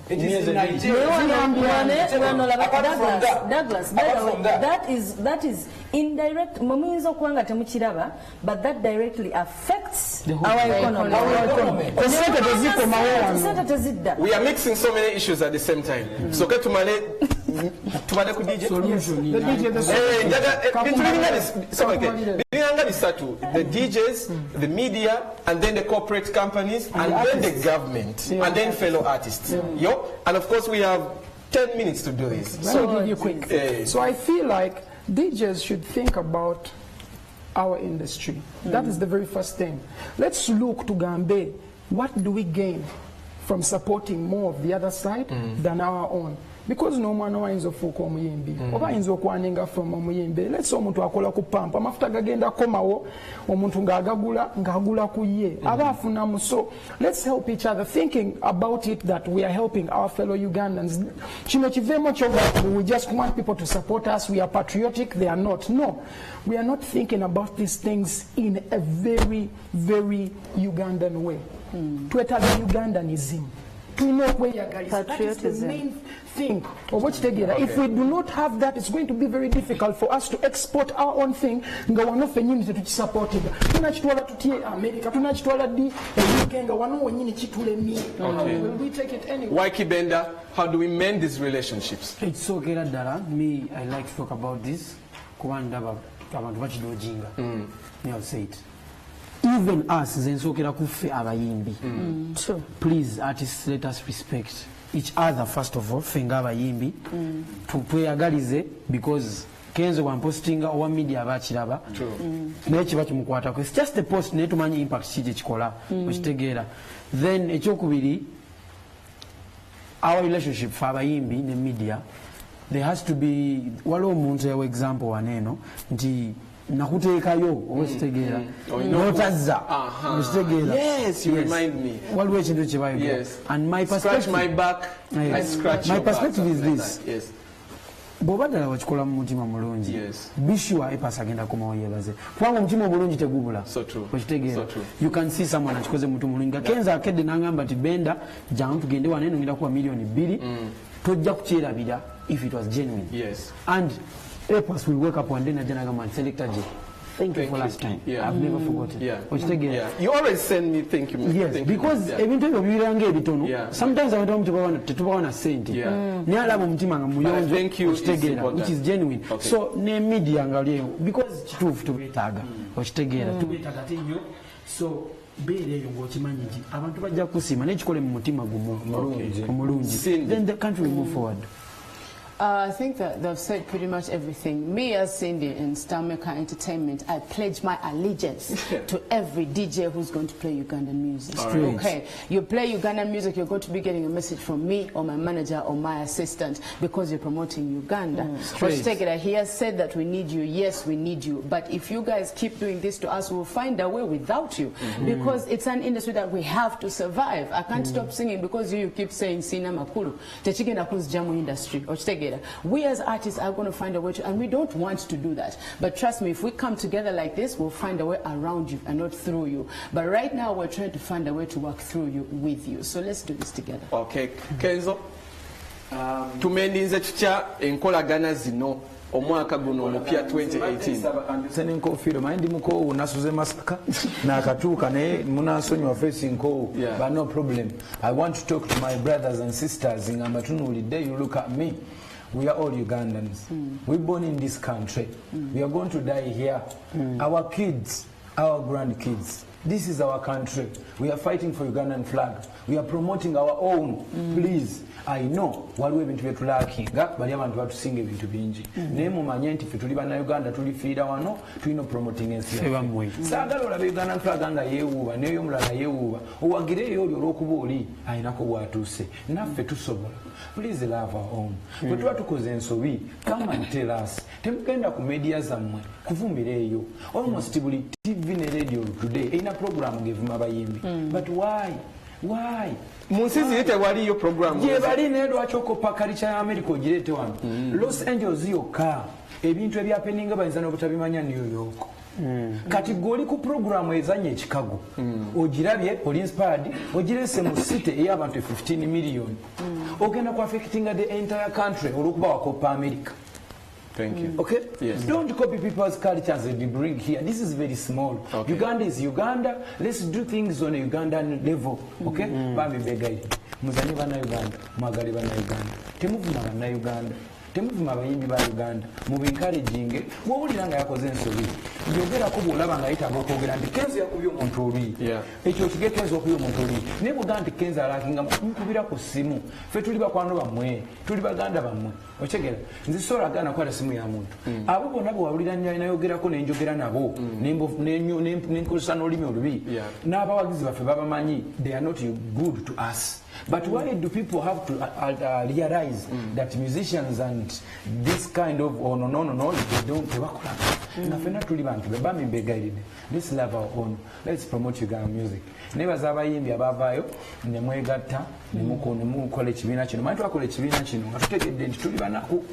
It is in Nigeria. Douglas, that is indirect. But that directly affects our economy. We are mixing so many issues at the same time. So get to the DJs, the media, and then the corporate companies, and then the government, and then fellow artists. And of course we have 10 minutes to do this. So I'll give you quick. So I feel like DJs should think about our industry. That is the very first thing. Let's look to Gambe. What do we gain from supporting more of the other side than our own? Because no man wayinza ofuuka omuyimbi oba ayinza okwaninga from omuyimbi. Let's say omuntu akola ku pampa amafuta gagenda komawo omuntu ng'agula ku ye aba afunamu. So let's help each other, thinking about it that we are helping our fellow Ugandans. Kino kiveemo ky'oga we just want people to support us, we are patriotic. They are not. No, we are not thinking about these things in a very, very Ugandan way. Twetaaga Ugandanism. That is the main thing. If we do not have that, it's going to be very difficult for us to export our own thing. We take it anyway. Waiki Benda, how do we mend these relationships? It's okay, Dara. Me, I like to talk about this. abantu bakidojinga. I'll say it. Even us, zensokera kufe abayimbi. True. Please, artists, let us respect each other first of all. Fenga abayimbi. Tweyagalize because Kenzo one posting or media abachiraba. Nechiba kimukwata. It's just a post ne tumanyi impact chije chikola. Muchitegera. Then ekyokubiri, our relationship for abayimbi in the media, there has to be waliwo omuntu yawa example waneno nti nakuteekayo owekitegera notazza owekitegera. Yes, you remind me. Waliwo ekintu kyebayogera. Yes. And my perspective, scratch my back, I scratch my your perspective back, is this. like yes. Bw'oba ddala wakikola mu mutima mulungi, be sure Apass agenda kukomawo yeebaze. Kubanga omutima omulungi tegubula. Okitegeera. You can see someone akikoze mu mutima mulungi. Kenzo akedde n'agamba nti Benda jangu tugende wano eno ngenda kuwa million 2. Tojja kukyerabira if it was genuine. Yes. And Apass will wake up one day and agamba Selector J. Thank you for last time. Yeah. I've never forgotten. Yeah. You always send me thank you. Yes, thank because ebintu ebyo bibirange ebitono. Sometimes abantu bamutubawana tetubawana sente. Ne alaba omutima nga muyonjo okitegeera which is genuine. So ne media nga lyeyo because kituufu tubeetaaga okitegeera tubeetaaga tenyo. So beereeyo ng'okimanyi nti abantu bajja kusiima n'ekikole mu mutima gumu omulungi. Then the country will move forward. I think that they've said pretty much everything. Me as Cindy in Starmaker Entertainment, I pledge my allegiance to every DJ who's going to play Ugandan music. Okay, you play Ugandan music, you're going to be getting a message from me or my manager or my assistant because you're promoting Uganda. He has said that we need you. Yes, we need you. But if you guys keep doing this to us, we'll find a way without you because it's an industry that we have to survive. I can't stop singing because you keep saying Sina Makulu. Techigenda jamu industry. We as artists are going to find a way to, and we don't want to do that. But trust me, if we come together like this, we'll find a way around you and not through you. But right now, we're trying to find a way to work through you, with you. So let's do this together. Okay, Kenzo. Tumendinze tutya enkolagana zino omwaka guno omupya 2018. Sending coffee, mind him ko unasuze masaka na katuka ne munasonyi facing ko, but no problem. I want to talk to my brothers and sisters in Amatunuli. There you look at me. We are all Ugandans. We're born in this country. We are going to die here. Our kids, our grandkids. This is our country. We are fighting for Ugandan flag. We are promoting our own. Please, I know waliwo ebintu byetulakinga bali abantu batusinga ebintu bingi naye mumanye nti ffe tuli bannayuganda tulifiira wano tulina promoting ensi yaffe saagala olabe Ugandan flag nga yeewuuba neyo omulala yeewuuba owagireyo oli olw'okuba oli ayinako bw'atuuse naffe tusobola. Please love our own. Bwe tuba tukoze ensobi, come and tell us. Temugenda ku media zammwe kuvumbireeyo. Almost buli TV ne radio today erina program ngevuma abayimbi. But why? Why? Munsizi yete waliyo program. Je bali ne lwaki okopa kalicha ya America ogirete wano. Los Angeles yokka ebintu ebyapeninga bayinza n'obutabimanya New York. Kati goli ku program ezanye Chicago. Ogirabye oli inspired ogirese mu city ey'abantu 15 million. Ogenda ku affecting the entire country olwokuba wakopa America. Thank you. Okay? Yes. Don't copy people's cultures that they bring here. This is very small. Okay. Uganda is Uganda. Let's do things on a Ugandan level. Okay? Bami begai. Muzani bana Uganda. Magali bana Uganda. Temuvuma bana Uganda. Temuvuma bayimbi ba Uganda. Mu encouraging. Bw'owuliranga yakoze ensobi. Yogera ko bw'olaba nga ayita akwogera nti Kenzo yakubye omuntu oli. Ekyo kige Kenzo yakubye omuntu oli. Ne buganda nti Kenzo alakinga mukubira ku simu. Ffe tuli bakwano bammwe. Tuli baganda bammwe. Ochegera nzi sora gana kwa simu ya muntu abo bonna bwe wawulira nayogerako nenjogera nabo nenkozesa n'olulimi olubi n'abawagizi baffe babamanyi they are not good to us. But why do people have to realize that musicians and this kind of no they don't tebakola naffe tuli bantu bebami begairide. Let's love our own. Let's promote Ugandan music. Nebaza abayimbi abavaayo ne mwegatta ne mukola ekibiina kino manyi twakola ekibiina kino nga tutegedde nti tuli banaku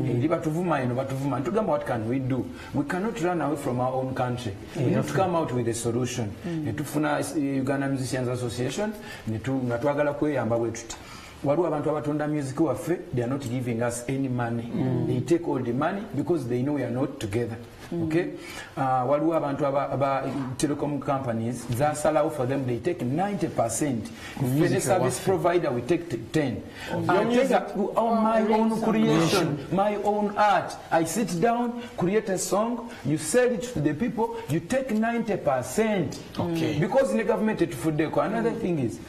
eri batuvuma eno batuvuma ntugamba what can we do. We cannot run away from our own country. We have to come out with a solution. Ne tufuna Uganda Musicians Association nga twagala kweyamba bwe tuti waliwo abantu abatunda music waffe they are not giving us any money. They take all the money because they know we are not together. Okay, waliwo abantu aba telecom companies zasalawo for them they take 90%. When a service provider we take 10. I take on my own creation, my own art. I sit down, create a song, you sell it to the people, you take 90%. Okay. Because in the government it fudeko. Another thing is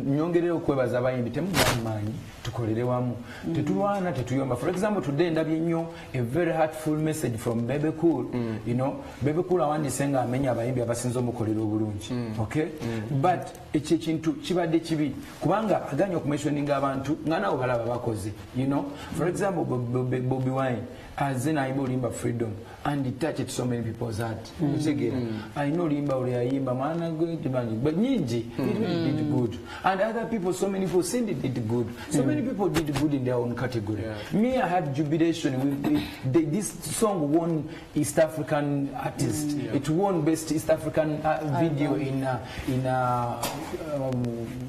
nyongereo kwebaza abayimbi temumanyi tukolere wamu tetulwana tetuyomba. For example, today ndabye nnyo a very heartful message from Bebe Cool. You know, Bebe Cool awandise nga amenya abayimbi abasinza omukolero obulungi. Okay? But ekyo ekintu kibadde kibi kubanga aganya okumentioninga abantu nga nabo balaba bakoze. You know, for example, Bobby Wine azina ayimba olimba freedom and it touched so many people's heart. I know limba uliayimba maana but nyingi it did good, and other people, so many people said it did good. So many people did good in their own category. Me, I had jubilation. This song won East African artist. It won best East African video in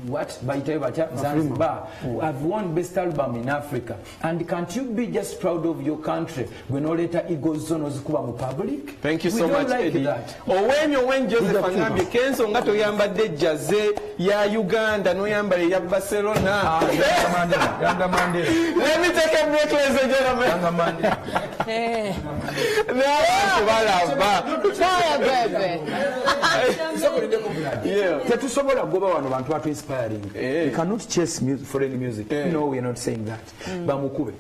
what by Zanzibar. I've won best album in Africa. And can't you be just proud of your country when all later it goes on kuba public? Thank you so much, Eddy. When Joseph Angambye Kenzo ngato yambadde jaze ya Uganda no yambale ya Barcelona. Let me take a break, ladies and gentlemen. We cannot chase foreign music. No, we are not saying that. Bamukube.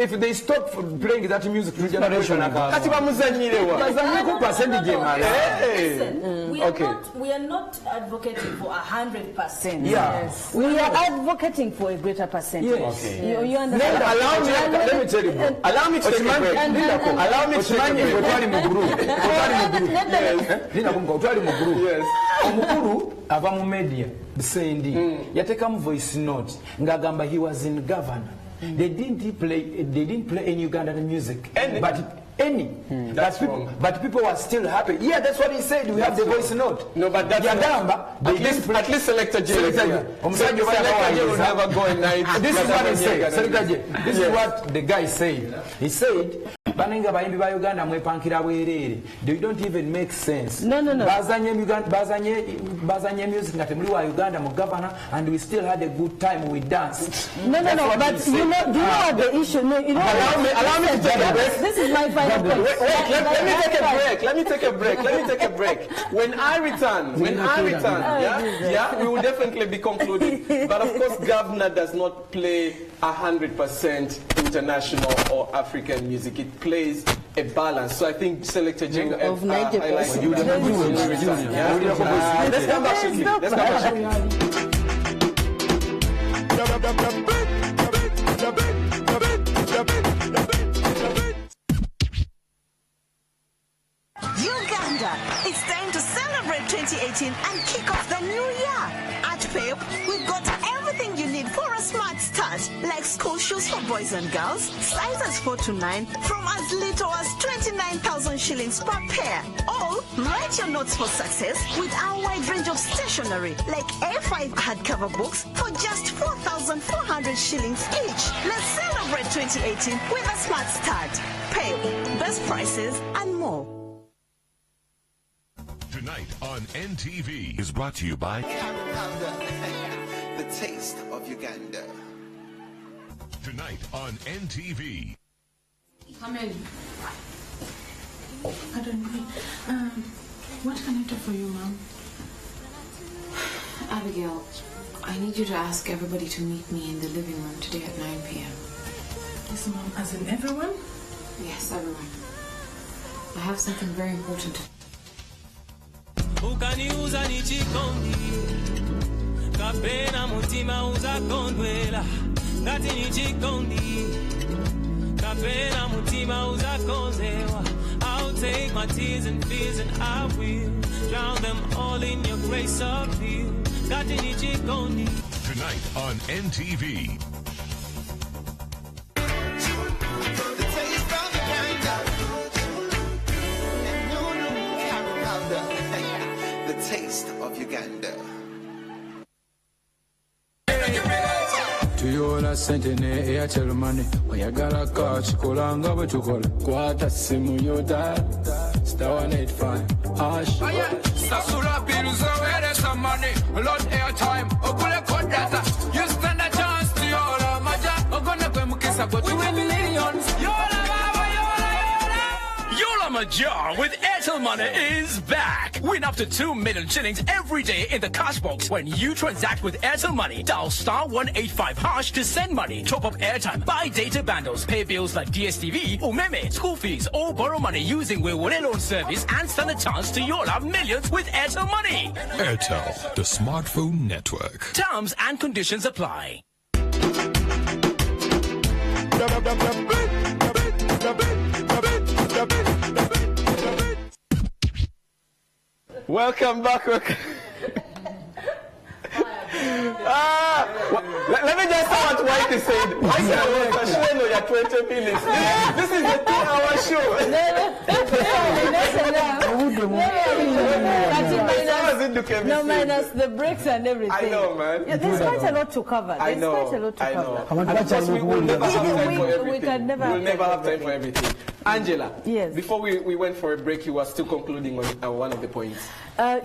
If they stop playing that music, we are not advocating for 100%. Yes. We are advocating for a greater percentage. Yes. Okay. You understand? Let me tell you. Allow me to take a break. Allow me to take a break. Omukuru ava mu media Bisendi yateka mu voice note ngagamba he was in governor. They didn't play any Ugandan music, but people were still happy. Yeah, that's what he said. We have the voice note. No, but that's at least Selector J will never go at night. This is what he said. Selector J. This is what the guy said. He said, "Baninga bayimbi ba Uganda mwepankira bwerere. They don't even make sense." No. Bazanye music ngate muli wa Uganda mu governor, and we still had a good time. We danced. No. But do you know what the issue? No, you know. Allow me to take a break. This is my final point. Let me take a break. When I return, we will definitely be concluding. But of course, governor does not play 100% international or African music. It plays a balance. So I think Selector J of 90%. Let's come back shortly. Uganda, it's time to celebrate 2018 and kick off the new year. At PEP, we've got everything you need for a smart start, like school shoes for boys and girls, sizes 4 to 9, from as little as 29,000 shillings per pair. Or write your notes for success with our wide range of stationery, like A5 hardcover books for just 4,400 shillings each. Let's celebrate 2018 with a smart start. PEP, best prices and more. Tonight on NTV is brought to you by the taste of Uganda. Tonight on NTV. Come in. Pardon me. What can I do for you, Mom? Abigail, I need you to ask everybody to meet me in the living room today at 9 p.m. Yes, Mom. As in everyone? Yes, everyone. I have something very important to ukaniuza nichikondi kapena mutima uza kondwela ngati nichikondi kapena mutima uza konzewa. I'll take my tears and fears and I will drown them all in your grace of you ngati nichikondi. Tonight on NTV. Taste of Uganda. tuyola sente ne Airtel money oyagala ka kikolanga bwe tukola kwata simu yota *185 hash Sasura bills over some money, a lot airtime, okule kodata. You stand a chance to yola maja, ogona kwe mukisa go to millions. Yola baba, Yola Maja with Airtel Money is back. Win up to 2 million shillings every day in the cash box when you transact with Airtel Money. Dial *185 hash to send money, top up airtime, buy data bundles, pay bills like DSTV, Umeme, school fees, or borrow money using Wewone loan service and stand a chance to Yola millions with Airtel Money. Airtel, the smartphone network. Terms and conditions apply. Welcome back. Let me just say what Whitey said. Whitey was a show your 20 minutes. This is a 2-hour show. No, minus the breaks and everything. I know, man. Yeah, there's quite a lot to cover. I know. We can never have time for everything. Angela, yes. Before we went for a break, you were still concluding on one of the points.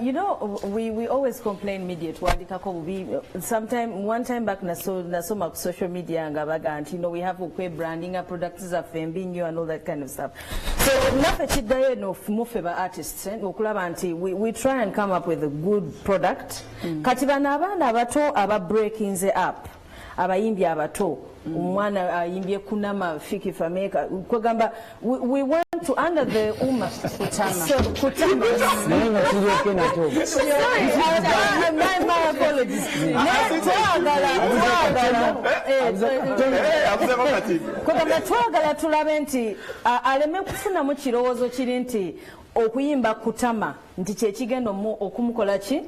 You know, we always complain media to one time back na so social media and you know we have branding our products are being new and all that kind of stuff. So artists we try and come up with a good product. Katibana abana abato aba breaking the up. Abayimbi abato umwana ayimbye kunama fiki fameka kwagamba we want to under the kutama my apologies kwagamba twagala tulabe nti aleme kufuna mu kirowoozo kiri nti okuyimba kutama nti kyekigenda okumukola ki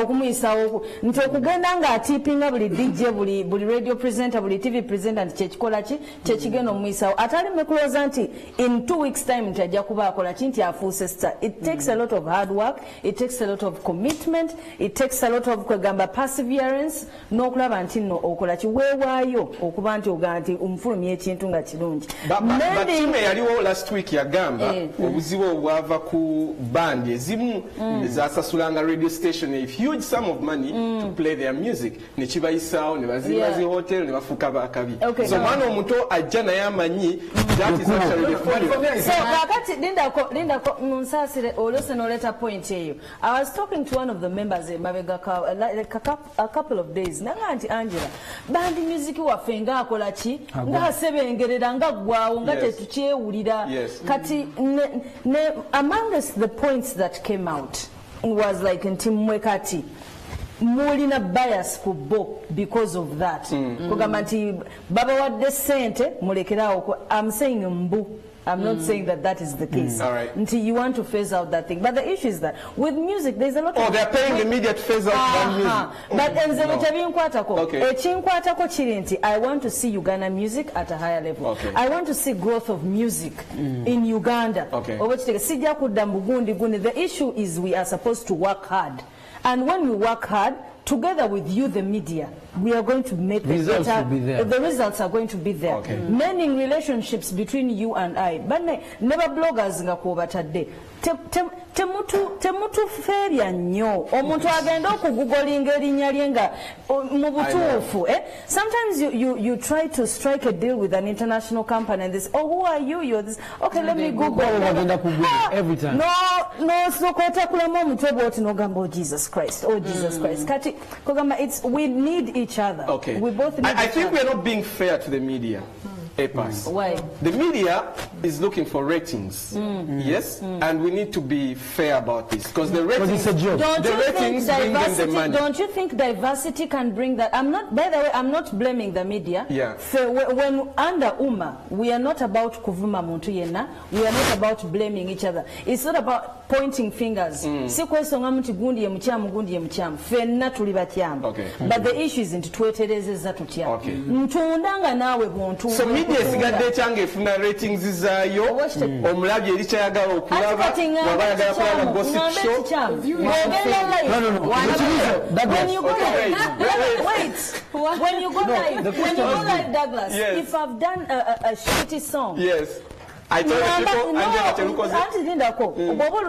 okumuyisawo nti okugenda nga atipinga buli DJ buli radio presenter buli TV presenter nti kyekikola ki kyekigenda omuyisawo ataleme kulowooza nti in 2 weeks time nti ajja kuba akola ki nti afuuse star. It takes a lot of hard work, it takes a lot of commitment, it takes a lot of kwegamba perseverance n'okulaba nti nno okola ki weewaayo okuba nti ogaa nti omufulumya ekintu nga kirungi. Batime yaliwo last week yagamba obuzibu obwava ku bandi ezimu zasasulanga radio station a huge sum of money to play their music nekibayisaawo ne bazimba zi hotel ne bafuuka bakabi. So mwana omuto ajja naye amanyi that is actually the problem. So kakati lindako munsasire olose noleta point eyo. I was talking to one of the members mabega a couple of days nanga anti Angela bandi music waffe nga akola ki nga sebengerera nga gwawo nga tetukyewulira kati ne amongst the points that came out was like nti mwekati mulina bias ku bo because of that kugamba nti baba wadde sente mulekerawo. I'm saying mbu, I'm not saying that is the case. All right. Until you want to phase out that thing. But the issue is that with music, there's a lot of... they're paying immediate phase out that music. But I want to see Uganda music at a higher level. Okay. I want to see growth of music in Uganda. Okay. The issue is we are supposed to work hard. And when we work hard, together with you, the media, we are going to make the results. The results are going to be there. Okay. Mending relationships between you and I. But never bloggers ngakuba tadde. Temutu feria nnyo omuntu agenda okugugolinga erinnya lye nga mu butuufu. Sometimes you try to strike a deal with an international company and this, oh, who are you? You're this. Okay, let me Google. Every time. No, sokota kulema omutwe bwoti n'ogamba oh Jesus Christ, oh Jesus Christ. Kati kugamba we need each other. Okay. We both need I think we're not being fair to the media. Apass. Why? The media is looking for ratings, yes, and we need to be fair about this because the ratings, bring them the money. Don't you think diversity can bring that? I'm not. By the way, I'm not blaming the media. Yeah. When under UMA, we are not about kuvuma muntu yena. We are not about blaming each other. It's not about. pointing fingers. Si kwesonga muti gundi ye mukyamu fenna tuli batyamu. But the issue is nti tweterezeza tutya. Ntundanga nawe bwontu. So media sigadde change efuna ratings zaayo omulabye eri kyayagala okulaba wabayagala kulaba gossip show. No. When you go live, Douglas, if I've done a shitty song, yes, I tell the people, Angella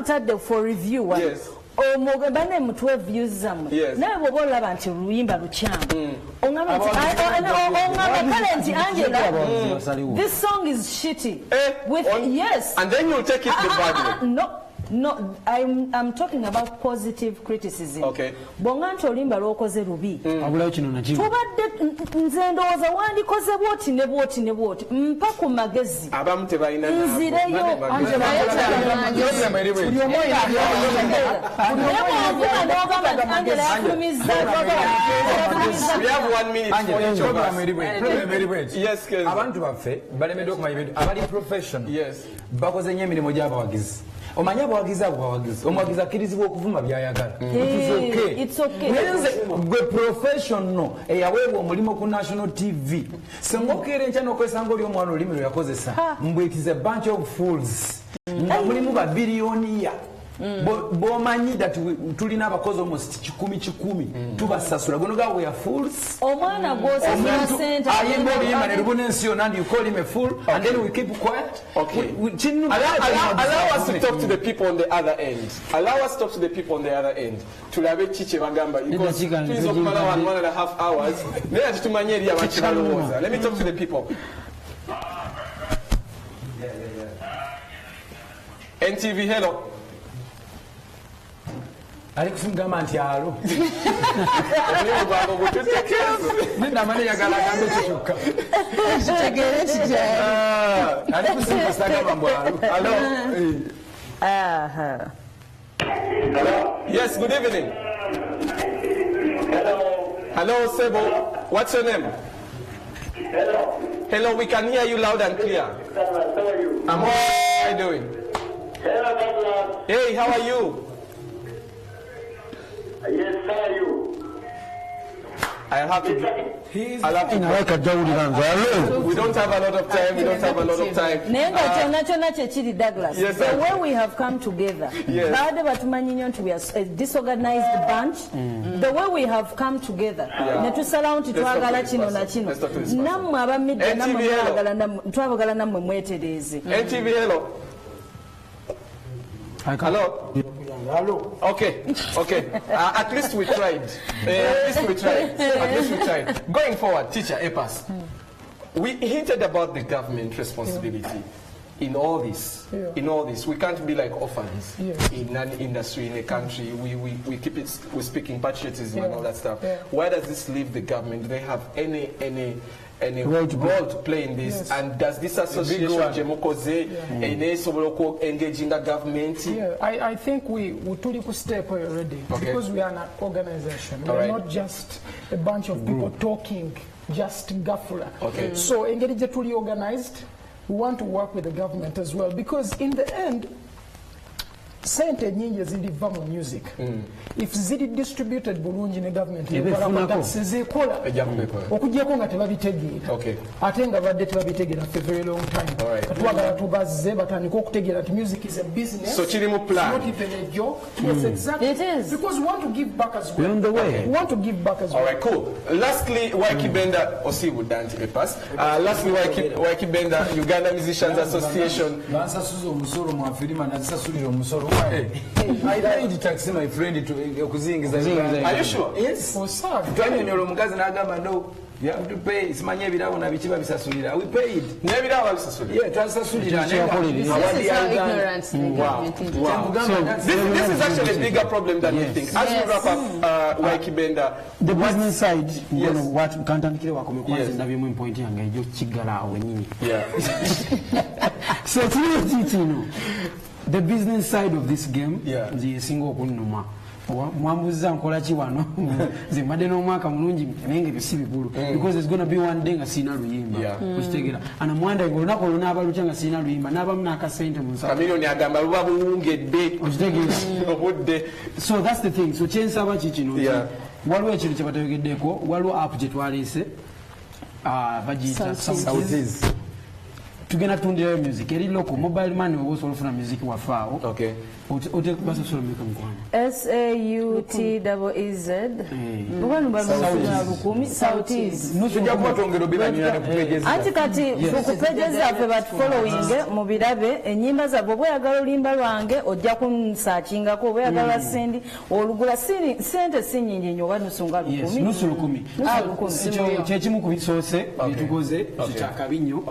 Telukoze for review. Yes. Omugabane mu 12 views zamu. Nawe bwoba olaba nti luyimba lukyamu. Ongamba nti Angella, this song is shitty. Yes. And then you'll take it the bad way. No, I'm talking about positive criticism. Okay. Bonga nti olimba lwokoze lubi. Abulayo kino nakino. Tubadde nze ndowooza wandikoze bwoti ne bwoti mpa ku magezi. Abamu tebalina nzireyo. We have 1 minute for each of us. Yes, Kenzo. Abantu baffe balemeddwa okumanya ebintu abali professional. Yes. Bakoze nnyo emirimu gy'abawagizi. Omanya abawagizi abo bawagizi. Omuwagizi akkirizibwa okuvuma by'ayagala. It's okay. Gwe professional eyaweebwa omulimu ku National TV. Singa okeera enkya n'okwesanga oli omwana olulimi lwe yakozesa. Mbwe it is a bunch of fools. Nga mulimu ba biliyoniya. Bomanyi that tulina abakozi almost 10 tubasasula gono gawe ya fools. Omwana gwosasula sente ayimba oluyimba ne lubuna ensi yonna and you call him a fool and then we keep quiet. Okay. Allow us to talk to the people on the other end. Tulabe chiche bagamba because please okumala 1.5 hours. Naye tutumanye eri abakibalowooza. Let me talk to the people. NTV, hello. Ali kusimugamba nti alo. Nina mani yagala gambe kyokka. Kitegere kijja. Ali kusimugamba sagamba mbu alo. Hello. Yes, good evening. Hello, Sebo. What's your name? Hello, we can hear you loud and clear. I'm all right. How are you doing? Hey, how are you? Yes, how are you? I'll have to. We don't have a lot of time. Douglas. Yes, the way we have come together. Yes. We are a disorganized bunch. The way we have come together. NTV, hello. Hello. Okay. At least we tried. Going forward, teacher Apass, we hinted about the government responsibility in all this. We can't be like orphans in an industry, in a country. We keep it. We speak in patriotism and all that stuff. Where does this leave the government? Do they have any role to play in this? And does this association Jemokoze engaging the government? I think we took a step already because we are an organization. We are not just a bunch of people talking, just gafula. So engage fully organized. We want to work with the government as well because in the end, sente nyingi ziliva mu music. If zili distributed bulungi ne government sezekola okujjako nga tebabitegeera ate nga badde tebabitegeera for a very long time. Twagala tubazze batandika okutegeera nti music is a business. So kiri mu plan. It's not even a joke. Yes, exactly. It is. Because we want to give back as well. We're on the way. We want to give back as well. All right, cool. Lastly, Waiki Benda Osibu Dante Apass. Lastly, Waiki Benda Uganda Musicians Association. Bansasuza omusoro mu afirima nazisasulira omusoro. I paid taxi my friend to okuzingiza. Are you sure? Yes. For sure. Twanyonyola omukazi n'agamba no. You have to pay. Simanye ebirabo na bikiba bisasulira. We paid. N'ebirabo bisasulira. Yeah, twasasulira. This is how ignorant the government is. Wow. So this is actually a bigger problem than we think. As we wrap up, Waiki Benda, the business side, what kantandikire wakomekwazi ndabyemu point yange ejo kigala awe nyinyi. So the business side of this game, the single kunuma. mwambuza nkola ki wano nze mbadde n'omwaka mulungi naye nga bisi bikulu because there's gonna be one day nga siina luyimba okitegeera ana mwanda olunaku olwo naaba lutya nga siina luyimba naabamu n'akasente mu nsawo kamiliyoni agamba luba buwungedde okitegeera obudde so that's the thing so kyensaba kikino waliwo ekintu kye bategeddeko waliwo app gye twaleese bagiyita Sautis tugenda tundirayo music eri local mobile money oba osobola ofuna music wafaawo basosola meka mukwano SAUTEEZ lukumi Sautis anti kati ku pages zaffe batufollowing mubirabe enyimba zabwe bweyagala olimba lwange ojja kunsakingako bweyagala sendi olugula sente si nyingi nnyo oba nusunga nusu lukumi kyekimu ku bisoose byetukoze kikyakabi nnyo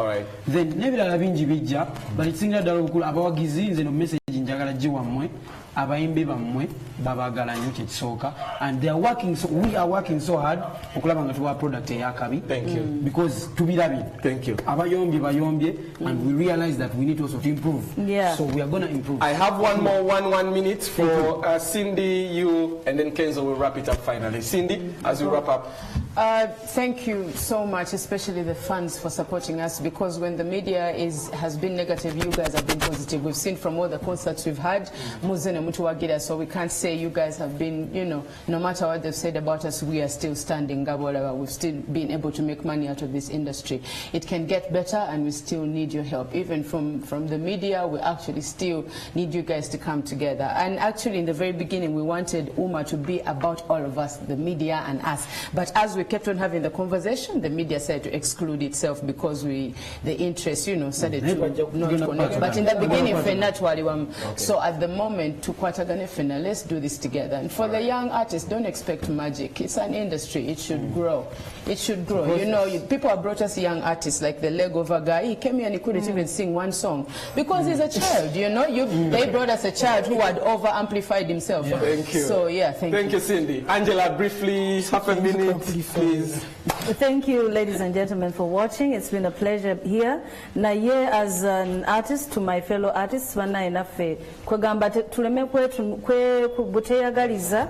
then n'ebirala bingi bijja balisingira ddala obukulu abawagizi nze no message njagala giwammwe abayimbi bammwe babagala nnyo kyekisooka and we are working so hard okulaba nga tuwa product eyakabi because tubirabye abayombye bayombye and we realize that we need also to improve so we are going to improve. I have one more 1 minute for Cindy, you, and then Kenzo will wrap it up finally. Cindy, as we wrap up. Thank you so much, especially the fans, for supporting us, because when the media has been negative, you guys have been positive. We've seen from all the concerts we've had, so we can't say you guys have been, no matter what they've said about us, we are still standing. We've still been able to make money out of this industry. It can get better, and we still need your help. Even from the media, we actually still need you guys to come together. And actually, in the very beginning, we wanted UMA to be about all of us, the media and us. But as we kept on having the conversation, the media started to exclude itself because the interest, started to not connect. But in the beginning, so at the moment, let's do this together. And for the young artists, don't expect magic. It's an industry. It should grow. It should grow. People have brought us young artists like the leg of a guy. He came here and he couldn't even sing one song because he's a child. They brought us a child who had over amplified himself. Thank you. So thank you, Cindy. Angela, briefly, half a minute, please. Thank you, ladies and gentlemen, for watching. It's been a pleasure here. Na ye as an artist, to my fellow artists, wana enafe kwegamba tuleme buteyagaliza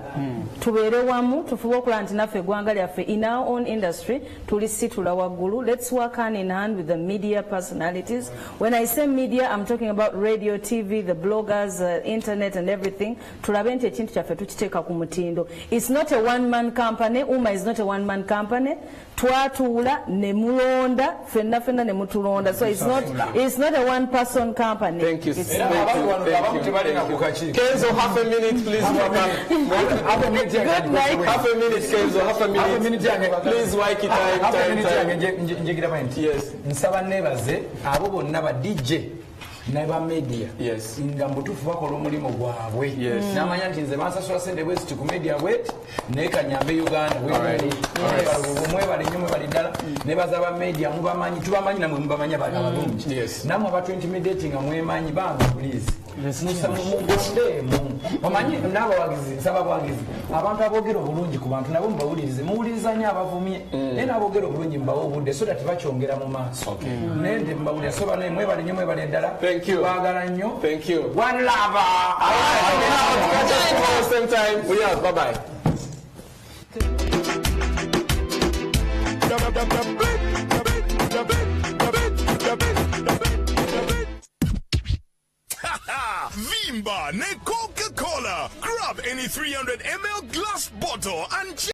tubeere wamu tufuba okulaba nti naffe eggwanga lyaffe in our own industry tulisitula waggulu. Let's work hand in hand with the media personalities. When I say media, I'm talking about radio, TV, the bloggers, internet and everything. Tulabe nti ekintu kyaffe tukiteeka ku mutindo. It's not a one-man company. UMA is not a one-man company. Twatuula ne mulonda fenna ne mutulonda. So it's not a one-person company. Thank you. Kenzo, half a minute, please. Half a minute, Kenzo. Half a minute. Please, Waiki time. Yes. Nsaba nebaze abo bonna ba DJ neba media nga mbutufu bakola omulimu gwabwe namanya nti nze bansasula sente bwezi ku media bwet nekanyambe Uganda mwebale nnyo mwebale ddala nebaza ba media mubamanyi tubamanyi namwe mubamanya balungi namwe aba 20 intimidating nga mwemanyi bantu please omanyi n'abawagizi nsaba abawagizi abantu aboogera obulungi ku bantu nabo mubawulirize muwuliriza nnyo abavumye naye n'aboogera obulungi mubawe obudde so that bakyongera mu maaso naye nze mubawulira so banaye mwebale nnyo mwebale ddala baagala nnyo one love. Same time. We are. Bye bye. Vimba ne Coca-Cola. Grab any 300 ml glass bottle and